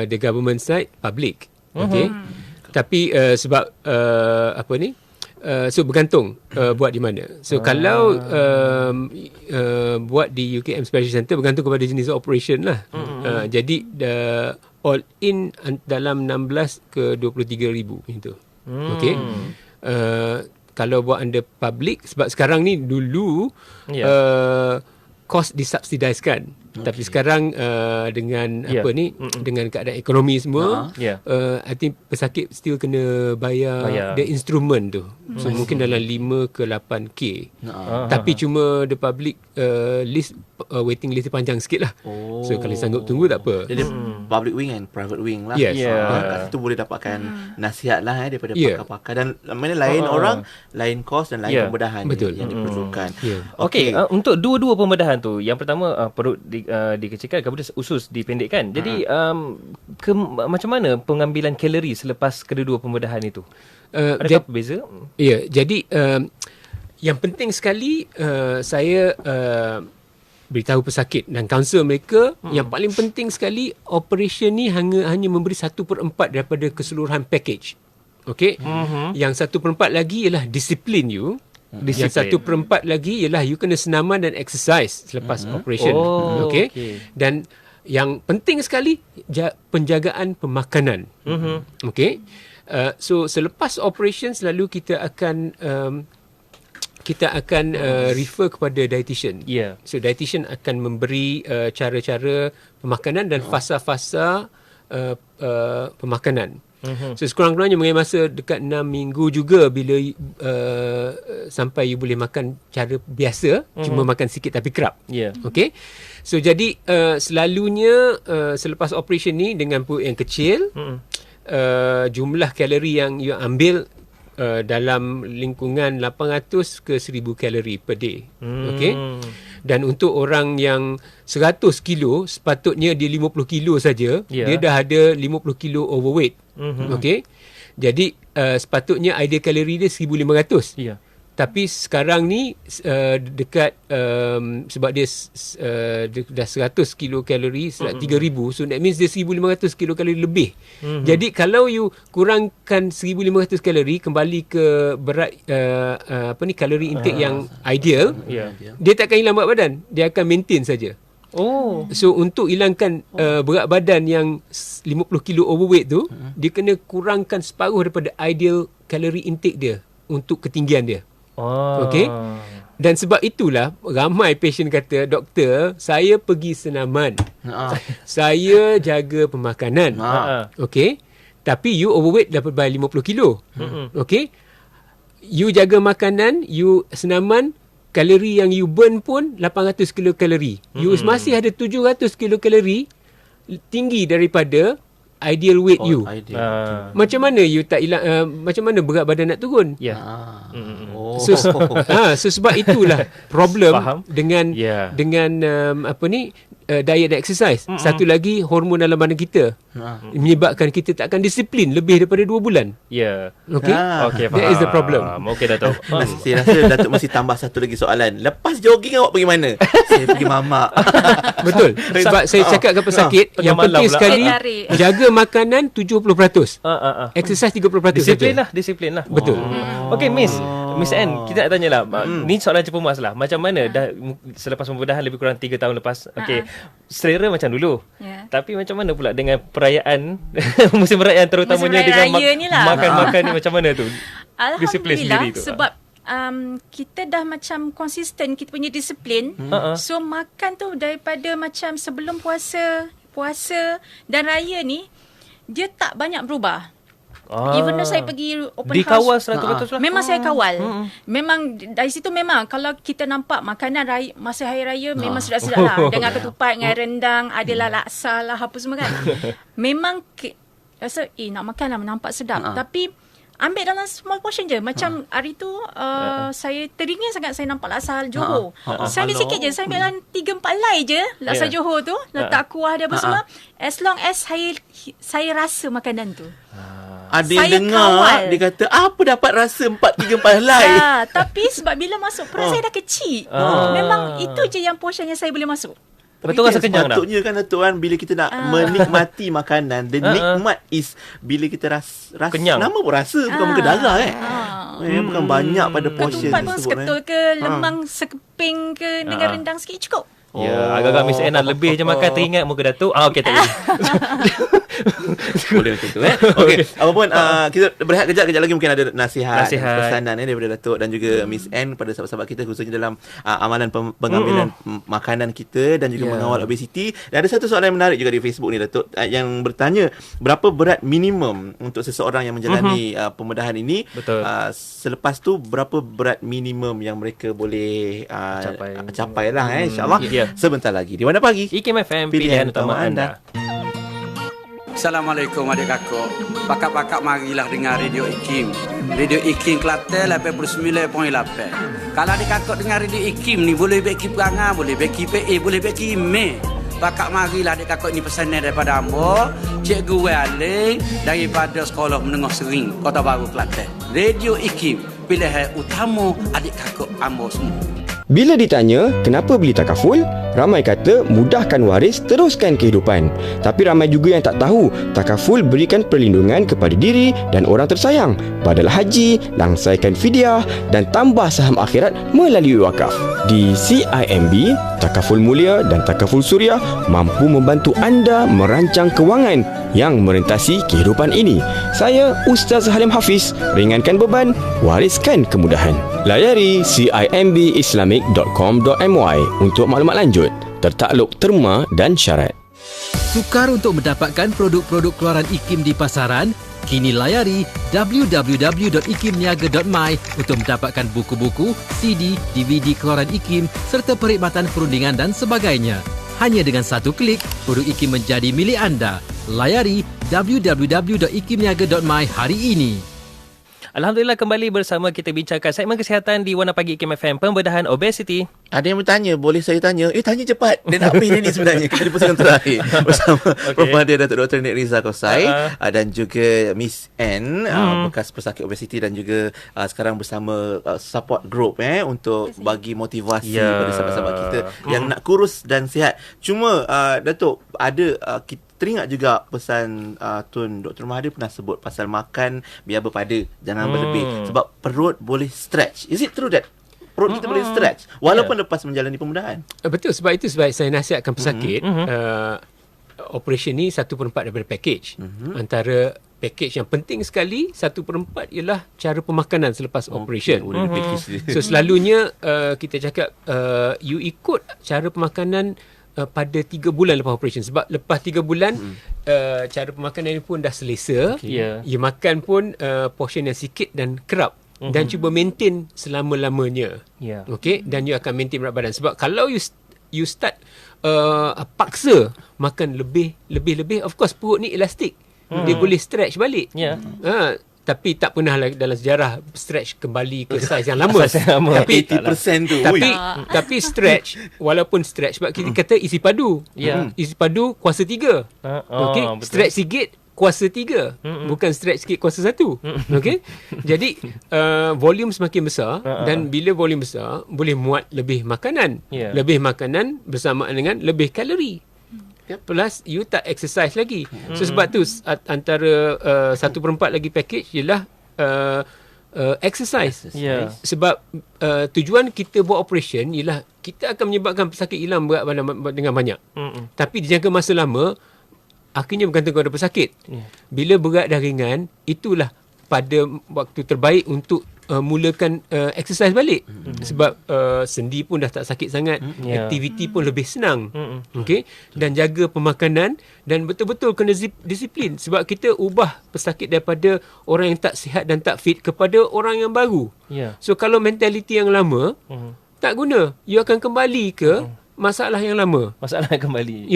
the government side public. Okay, tapi sebab so bergantung buat di mana. So kalau buat di UKM Specialist Center bergantung kepada jenis operation lah. Jadi all in dalam 16 ke 23,000 itu. Okay. Kalau buat under public, sebab sekarang ni dulu kos disubsidiskan, tapi sekarang dengan dengan keadaan ekonomi semua, I think pesakit still kena bayar the instrument tu. So mungkin dalam 5 ke 8K. Tapi cuma the public list waiting list panjang sikit lah. So kalau sanggup tunggu tak apa. Jadi public wing and private wing lah. Kat situ boleh dapatkan nasihat lah daripada pakar-pakar, dan mana lain orang, lain kos dan lain pembedahan yang diperlukan. Okey, untuk dua-dua pembedahan tu, yang pertama perut dikecilkan, kemudian usus dipendekkan. Jadi macam mana pengambilan kalori selepas kedua-dua pembedahan itu? Adakah berbeza? Ya, jadi yang penting sekali saya beritahu pesakit dan kaunselor mereka, yang paling penting sekali, operation ni hanya memberi 1/4 daripada keseluruhan package. Okey? Yang 1/4 lagi ialah disiplin you. Yang 1/4 lagi ialah you kena senaman dan exercise selepas operation. Okey? Dan yang penting sekali penjagaan pemakanan. Okey? So selepas operation selalu kita akan refer kepada dietitian. So dietitian akan memberi cara-cara pemakanan dan fasa-fasa pemakanan. So sekurang-kurangnya mengambil masa dekat 6 minggu juga bila sampai you boleh makan cara biasa, cuma makan sikit tapi kerap. Okay. So jadi selalunya selepas operation ni dengan perut yang kecil, jumlah kalori yang you ambil dalam lingkungan 800 ke 1000 kalori per day. Okay. Dan untuk orang yang 100 kilo, sepatutnya dia 50 kilo saja, dia dah ada 50 kilo overweight. Okay. Jadi sepatutnya ideal kalori dia 1500. Tapi sekarang ni dekat sebab dia dah 100 kilokalori, 3,000, so that means dia 1,500 kilokalori lebih. Jadi kalau you kurangkan 1,500 kalori kembali ke berat kalori intake yang ideal, dia tak akan hilang berat badan, dia akan maintain saja. So untuk hilangkan berat badan yang 50 kilo overweight tu, dia kena kurangkan separuh daripada ideal kalori intake dia untuk ketinggian dia. Okey. Dan sebab itulah ramai pasien kata, doktor, saya pergi senaman, saya jaga pemakanan, okey, tapi you overweight dapat by 50 kilo. Okey, you jaga makanan, you senaman, kalori yang you burn pun 800 kilokalori. You masih ada 700 kilokalori tinggi daripada ideal weight you. Macam mana you tak hilang, macam mana berat badan nak turun? So sebab itulah problem dengan diet dan exercise. Satu lagi, hormon dalam badan kita menyebabkan kita tak akan disiplin lebih daripada 2 bulan. Okay, that is the problem. Okay, Datuk. Saya rasa Datuk mesti tambah satu lagi soalan. Lepas jogging awak pergi mana? Saya pergi mamak. Betul. Sebab saya cakap kepada pesakit, yang penting sekali jaga makanan 70%. Exercise 30% Disiplin lah. Betul. Okay, Miss, Miss Anne, kita nak tanyalah. Ni soalan cepumas lah. Macam mana dah selepas pembedahan lebih kurang 3 tahun lepas. Okey. Selera macam dulu. Tapi macam mana pula dengan perayaan musim perayaan terutamanya dengan makan-makan ni macam mana tu? Alhamdulillah sebab kita dah macam konsisten kita punya disiplin. So makan tu daripada macam sebelum puasa dan raya ni dia tak banyak berubah. Even though saya pergi open di house, kawal 100% lah. Memang saya kawal. Memang dari situ memang kalau kita nampak makanan raya, masa hari raya memang sedap-sedap lah. Dengan ketupat, dengan rendang, adalah laksa lah, apa semua kan. Memang rasa nak makan lah, nampak sedap. Tapi ambil dalam small portion je. Macam hari tu saya teringin sangat saya nampak laksa Johor. Saya ambil sikit je. Saya ambil dalam 3-4 helai je laksa Johor tu. Letak kuah dia apa semua. As long as saya rasa makanan tu. Ada yang dengar dia kata apa dapat rasa 3-4 helai. Tapi sebab bila masuk perut saya dah kecil. Memang itu je yang portion yang saya boleh masuk. Betul rasa kenyang dah. Patutnya kan Datuk kan bila kita nak menikmati makanan, the nikmat is bila kita rasa kenyang. Nama pun rasa bukan muka darah bukan banyak pada portion ketupat pun tersebut. seketul ke lemang sekeping ke dengan rendang sikit cukup. Ya, agak-agak Miss Anne lebih je makan teringat muka Datuk. Okey, tak boleh. Boleh macam tu Okey, apapun kita berehat kejap lagi mungkin ada nasihat. Pesanan daripada Datuk dan juga Miss Anne pada sahabat-sahabat kita khususnya dalam amalan pengambilan makanan kita dan juga mengawal obesiti. Dan ada satu soalan yang menarik juga di Facebook ni Datuk yang bertanya berapa berat minimum untuk seseorang yang menjalani pembedahan ini. Selepas tu berapa berat minimum yang mereka boleh capai lah insya-Allah. Sebentar lagi di Warna Pagi IKIM FM, pilihan utama anda. Assalamualaikum adik kakak. Pakak-pakak marilah dengar Radio IKIM. Radio IKIM Kelantan 89.8. Kalau adik kakak dengar Radio IKIM ni boleh beki perangai, boleh beki PA, boleh beki email. Pakak marilah adik kakak ni pesanan daripada ambo, Cikgu Wali daripada Sekolah Menengah Sering Kota Baru Kelantan. Radio IKIM, pilihan utama adik kakak ambo semua. Bila ditanya kenapa beli takaful, ramai kata mudahkan waris teruskan kehidupan. Tapi ramai juga yang tak tahu takaful berikan perlindungan kepada diri dan orang tersayang, badal haji, langsaikan fidyah dan tambah saham akhirat melalui wakaf. Di CIMB, Takaful Mulia dan Takaful Suria mampu membantu anda merancang kewangan yang merentasi kehidupan ini. Saya Ustaz Halim Hafiz, ringankan beban, wariskan kemudahan. Layari cimbislamic.com.my untuk maklumat lanjut, tertakluk terma dan syarat. Sukar untuk mendapatkan produk-produk keluaran IKIM di pasaran? Kini layari www.ikimniaga.my untuk mendapatkan buku-buku, CD, DVD keluaran IKIM serta perkhidmatan perundingan dan sebagainya. Hanya dengan satu klik, produk IKIM menjadi milik anda. Layari www.ikimniaga.my hari ini. Alhamdulillah kembali bersama kita bincangkan segmen kesihatan di Warna Pagi IKIM FM, pembedahan obesiti. Ada yang bertanya, boleh saya tanya? Tanya cepat. Dia nak pilih ni sebenarnya. Kita di pusingan terakhir bersama Prof. Datuk Dr. Nik Rizal Kosai dan juga Miss Anne, bekas pesakit obesiti dan juga sekarang bersama support group untuk bagi motivasi pada sahabat-sahabat kita yang nak kurus dan sihat. Cuma Datuk, ada kita teringat juga pesan Tun Dr. Mahathir pernah sebut pasal makan biar berpada, jangan berlebih sebab perut boleh stretch. Is it true that perut kita boleh stretch walaupun lepas menjalani pembedahan? Betul, sebab itu sebab saya nasihatkan pesakit operation ni 1/4 daripada package. Antara package yang penting sekali 1/4 ialah cara pemakanan selepas operation. So selalunya kita cakap you ikut cara pemakanan pada 3 bulan lepas operation. Sebab lepas 3 bulan cara pemakanan ini pun dah selesa. You makan pun portion yang sikit dan kerap. Dan cuba maintain selama-lamanya. Okay? Dan you akan maintain berat badan. Sebab kalau you start paksa makan lebih, of course perut ni elastik. Dia boleh stretch balik. Tapi tak pernah dalam sejarah stretch kembali ke saiz yang lama. Tapi 80% tu. Tapi stretch, walaupun stretch, sebab kita kata isi padu. Isi padu kuasa 3. Okay? Stretch sikit kuasa 3. Bukan stretch sikit kuasa 1. Okay? Jadi volume semakin besar dan bila volume besar boleh muat lebih makanan. Lebih makanan bersamaan dengan lebih kalori. Plus you tak exercise lagi. So sebab tu antara 1/4 lagi package ialah exercise. Sebab tujuan kita buat operation ialah kita akan menyebabkan pesakit hilang berat badan dengan banyak. Tapi di jangka masa lama akhirnya bergantung kepada pesakit. Bila berat dah ringan, itulah pada waktu terbaik untuk mulakan exercise balik. Sebab sendi pun dah tak sakit sangat, aktiviti pun lebih senang. Okey, dan jaga pemakanan dan betul-betul kena disiplin sebab kita ubah pesakit daripada orang yang tak sihat dan tak fit kepada orang yang baru. So kalau mentaliti yang lama tak guna, you akan kembali ke masalah yang lama. Masalah yang kembali.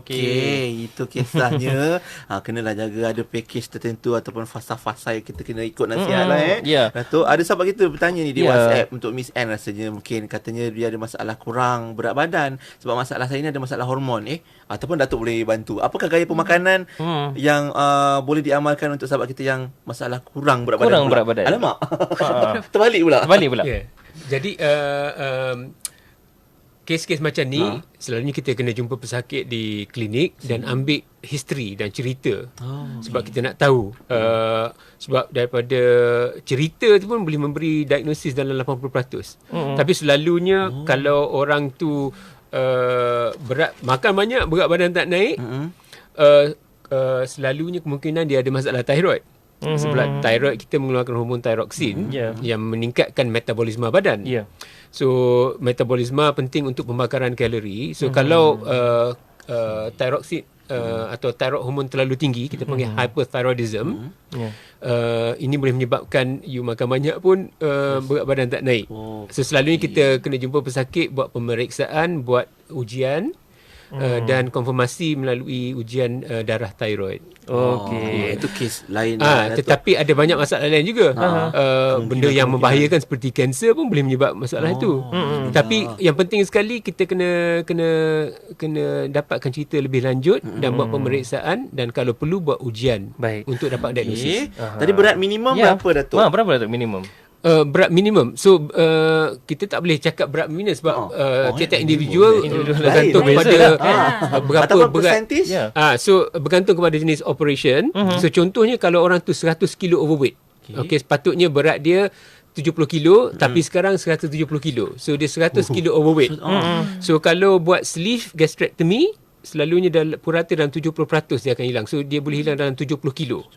Okey, itu kisahnya. Kenalah jaga ada package tertentu ataupun fasa-fasa yang kita kena ikut nasihat lah Datuk, ada sahabat kita bertanya ni di WhatsApp untuk Miss Anne, rasanya mungkin katanya dia ada masalah kurang berat badan sebab masalah saya ni ada masalah hormon ataupun Datuk boleh bantu. Apakah gaya pemakanan yang boleh diamalkan untuk sahabat kita yang masalah kurang berat badan? Alamak. Terbalik pula. Jadi kes-kes macam ni selalunya kita kena jumpa pesakit di klinik dan ambil history dan cerita. Sebab kita nak tahu sebab daripada cerita tu pun boleh memberi diagnosis dalam 80%. Tapi selalunya kalau orang tu makan banyak, berat badan tak naik, selalunya kemungkinan dia ada masalah thyroid. Sebab thyroid kita mengeluarkan hormon thyroxine yang meningkatkan metabolisme badan. So metabolisme penting untuk pembakaran kalori. So kalau thyroxine atau thyroid hormon terlalu tinggi, kita panggil hyperthyroidism, ini boleh menyebabkan you makan banyak pun berat badan tak naik. So selalunya kita kena jumpa pesakit, buat pemeriksaan, buat ujian dan konfirmasi melalui ujian darah thyroid. Itu kes lain. Tetapi ada banyak masalah lain juga. Benda yang membahayakan seperti kanser pun boleh menyebab masalah itu. Tapi yang penting sekali kita kena dapatkan cerita lebih lanjut dan buat pemeriksaan dan kalau perlu buat ujian untuk dapat diagnosis. Tadi berat minimum berapa, Datuk? Berapa, Datuk, minimum? Berat minimum. So kita tak boleh cakap berat minimum sebab tiap-tiap individual bergantung kepada berapa berat. So bergantung kepada jenis operation. So contohnya kalau orang tu 100 kilo overweight, sepatutnya berat dia 70 kilo tapi sekarang 170 kilo. So dia 100 kilo overweight. So kalau buat sleeve gastrectomy, selalunya purata dalam 70% dia akan hilang. So dia boleh hilang dalam 70 kilo.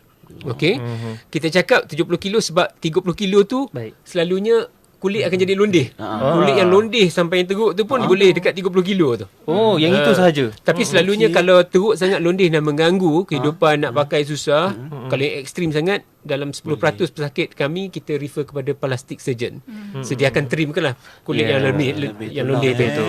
Kita cakap 70 kilo sebab 30 kilo tu selalunya kulit akan jadi londeh. Kulit yang londeh sampai yang teruk tu pun boleh dekat 30 kilo tu. Yang itu sahaja. Tapi selalunya kalau teruk sangat londeh dan mengganggu kehidupan, nak pakai susah, kalau yang ekstrim sangat, dalam 10% pesakit kami kita refer kepada plastic surgeon. So dia akan trim lah kulit yang londeh tu.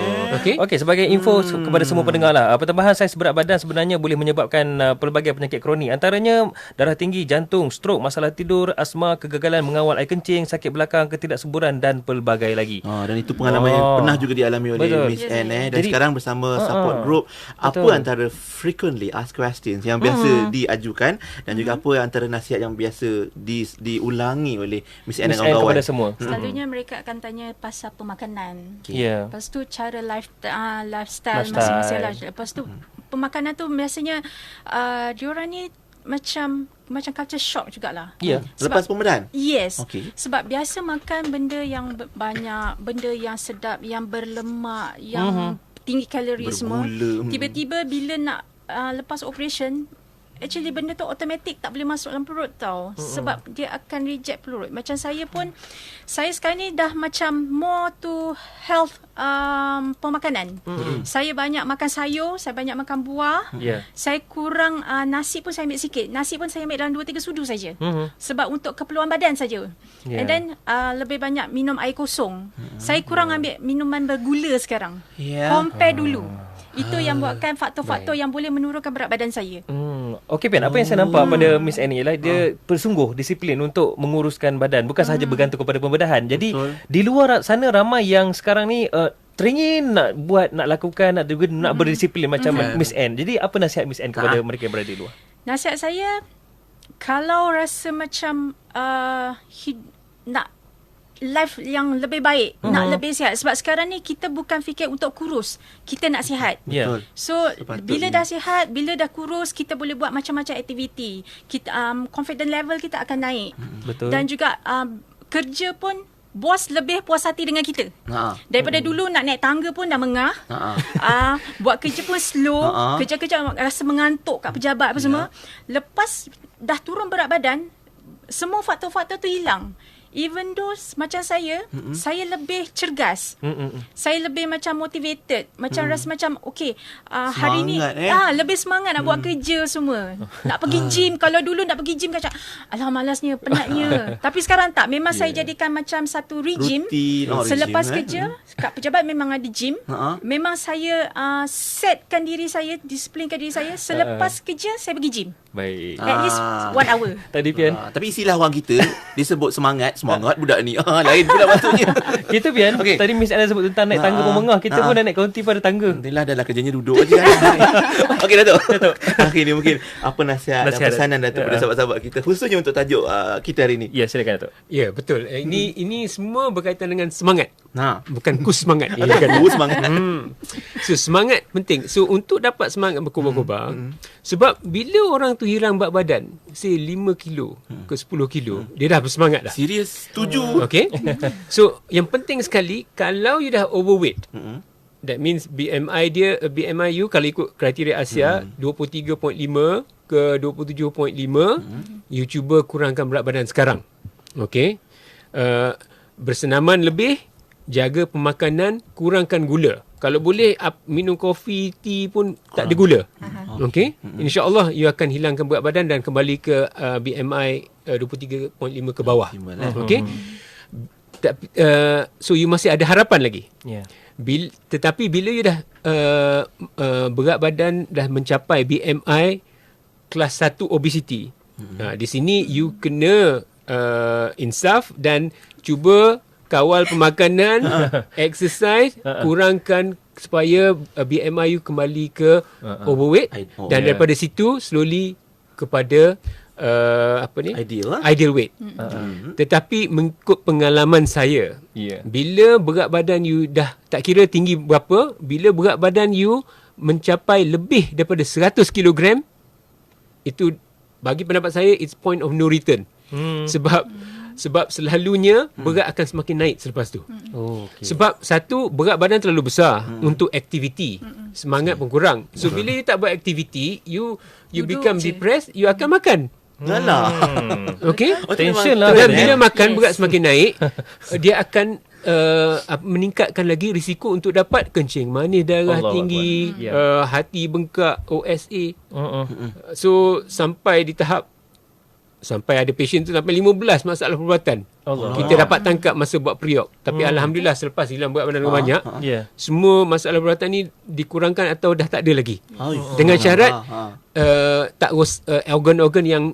Okey, sebagai info kepada semua pendengar lah, pertambahan saiz berat badan sebenarnya boleh menyebabkan pelbagai penyakit kronik, antaranya darah tinggi, jantung, strok, masalah tidur, asma, kegagalan mengawal air kencing, sakit belakang, ketidaksuburan dan pelbagai lagi. Dan itu pengalaman yang pernah juga dialami oleh Miss Anne. Dan jadi, sekarang bersama support group, apa antara frequently asked questions yang biasa diajukan dan juga apa antara nasihat yang biasa diulangi oleh Miss Anne dan kawan-kawan kepada semua. Selalunya mereka akan tanya pasal pemakanan. Lepas tu cara lifestyle masing-masing lah. Lepas tu pemakanan tu biasanya diorang ni macam culture shock jugalah. Lepas pembedahan? Yes. Sebab biasa makan benda yang banyak, benda yang sedap, yang berlemak, yang tinggi kalori semua. Tiba-tiba bila nak lepas operation, actually benda tu automatik tak boleh masuk dalam perut tau. Sebab dia akan reject perut. Macam saya pun, saya sekarang ni dah macam more to health pemakanan. Saya banyak makan sayur, saya banyak makan buah. Saya kurang nasi pun saya ambil sikit. Nasi pun saya ambil dalam 2-3 sudu saja. Sebab untuk keperluan badan saja. And then lebih banyak minum air kosong. Saya kurang ambil minuman bergula sekarang. Compare dulu. Itu yang buatkan faktor-faktor yang boleh menurunkan berat badan saya. Okey, Pian, apa yang saya nampak pada Miss Anne ialah dia bersungguh disiplin untuk menguruskan badan, bukan sahaja bergantung kepada pembedahan. Jadi di luar sana ramai yang sekarang ni teringin nak lakukan, nak berdisiplin macam Miss Anne. Jadi apa nasihat Miss Anne kepada mereka yang berada di luar? Nasihat saya, kalau rasa macam nak life yang lebih baik, nak lebih sihat. Sebab sekarang ni kita bukan fikir untuk kurus, kita nak sihat. So bila dah sihat, bila dah kurus, kita boleh buat macam-macam aktiviti. Kita confident level kita akan naik. Betul. Dan juga kerja pun bos lebih puas hati dengan kita. Daripada dulu nak naik tangga pun dah mengah. Buat kerja pun slow. Kerja-kerja rasa mengantuk kat pejabat apa semua. Lepas dah turun berat badan, semua faktor-faktor tu hilang. Even though macam saya lebih cergas. Saya lebih macam motivated. Macam rasa macam okay, hari ni lebih semangat nak buat kerja semua. Nak pergi gym. Kalau dulu nak pergi gym macam alah malasnya, penatnya. Tapi sekarang tak. Memang saya jadikan macam satu regime. Selepas kerja kat pejabat memang ada gym. Memang saya setkan diri saya, disiplinkan diri saya. Selepas kerja saya pergi gym. Baik. At least 1 hour. Tadi Pian. Tapi istilah orang kita disebut semangat budak ni. Lain pula maksudnya. Kita Pian, tadi Miss Anna sebut tentang naik tangga pemengah. Kita pun dah naik kaunti pada tangga. Adalah kerjanya duduk aja kan. Okey Datuk. Akhir ni mungkin apa nasihat dan pesanan Datuk kepada sahabat-sahabat kita, khususnya untuk tajuk kita hari ni. Ya, silakan Datuk. Ya, betul. Ini semua berkaitan dengan semangat. Bukan kus semangat. Semangat. So semangat penting. So untuk dapat semangat berkobar-kobar, sebab bila orang tu hilang berat badan, say 5 kilo ke 10 kilo, dia dah bersemangat dah. Serius, setuju. Okay. So yang penting sekali, kalau you dah overweight, that means BMI you kalau ikut kriteria Asia 23.5 ke 27.5, you cuba kurangkan berat badan sekarang. Okay. Bersenaman lebih, jaga pemakanan, kurangkan gula. Kalau boleh minum kopi, tea pun tak ada gula. Okey. InsyaAllah you akan hilangkan berat badan dan kembali ke BMI 23.5 ke bawah. Okey. So you masih ada harapan lagi. Tetapi bila you dah berat badan dah mencapai BMI kelas 1 obesity, di sini you kena insaf dan cuba kawal pemakanan, exercise, kurangkan supaya BMI you kembali ke overweight, dan daripada situ slowly kepada ideal weight. Tetapi mengikut pengalaman saya, bila berat badan you dah tak kira tinggi berapa, bila berat badan you mencapai lebih daripada 100 kg, itu bagi pendapat saya it's point of no return. Sebab selalunya berat akan semakin naik selepas tu. Sebab satu, berat badan terlalu besar untuk aktiviti. Semangat pun kurang. So bila you tak buat aktiviti, you become depressed, you akan makan. Okay? Tension lah. Dan bila makan berat semakin naik, dia akan meningkatkan lagi risiko untuk dapat kencing manis, darah tinggi, hati bengkak, OSA. So sampai di tahap ada patient tu sampai 15 masalah perubatan. Kita dapat tangkap masa buat pre-op. Tapi Alhamdulillah selepas hilang berat badan banyak, semua masalah perubatan ni dikurangkan atau dah tak ada lagi. Dengan syarat organ-organ yang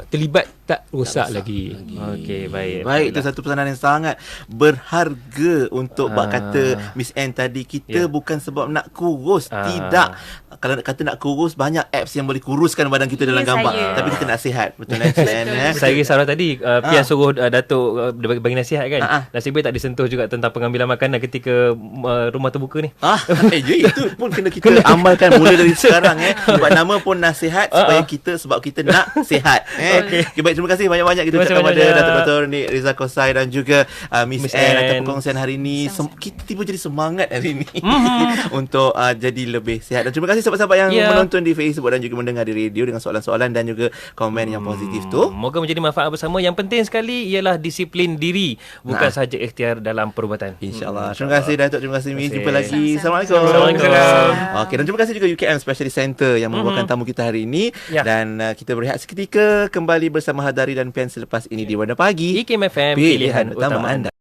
terlibat tak rosak lagi. Okey, baik. Itu satu pesanan yang sangat berharga untuk bak kata Miss Anne tadi. Kita bukan sebab nak kurus, tidak. Kalau nak kata nak kurus, banyak apps yang boleh kuruskan badan kita dalam gambar. Tapi kita nak sihat. Betul kan? Saya risau tadi Pian suruh Datuk bagi nasihat kan. Nasib baik tak disentuh juga tentang pengambilan makanan ketika rumah terbuka ni. Itu pun kena kita amalkan mula dari sekarang. Sebab nama pun nasihat supaya sebab kita nak sihat. Okay, baik, terima kasih banyak-banyak kita ucapkan kepada Datuk Dr. Nik Rizal Kosai dan juga Miss Anne atas perkongsian hari ini. Kita tiba jadi semangat hari ini untuk jadi lebih sihat. Dan terima kasih sahabat-sahabat yang menonton di Facebook dan juga mendengar di radio dengan soalan-soalan dan juga komen yang positif tu. Moga menjadi manfaat bersama. Yang penting sekali ialah disiplin diri, bukan sahaja ikhtiar dalam perubatan. InsyaAllah. Terima kasih Datuk, terima kasih Miss. Jumpa lagi. Assalamualaikum. Okey, dan terima kasih juga UKM Specialist Center yang membawakan tamu kita hari ini. Dan kita berehat seketika, kembali bersama Hadari dan Pian selepas ini di Warna Pagi. IKIM FM, pilihan utama anda.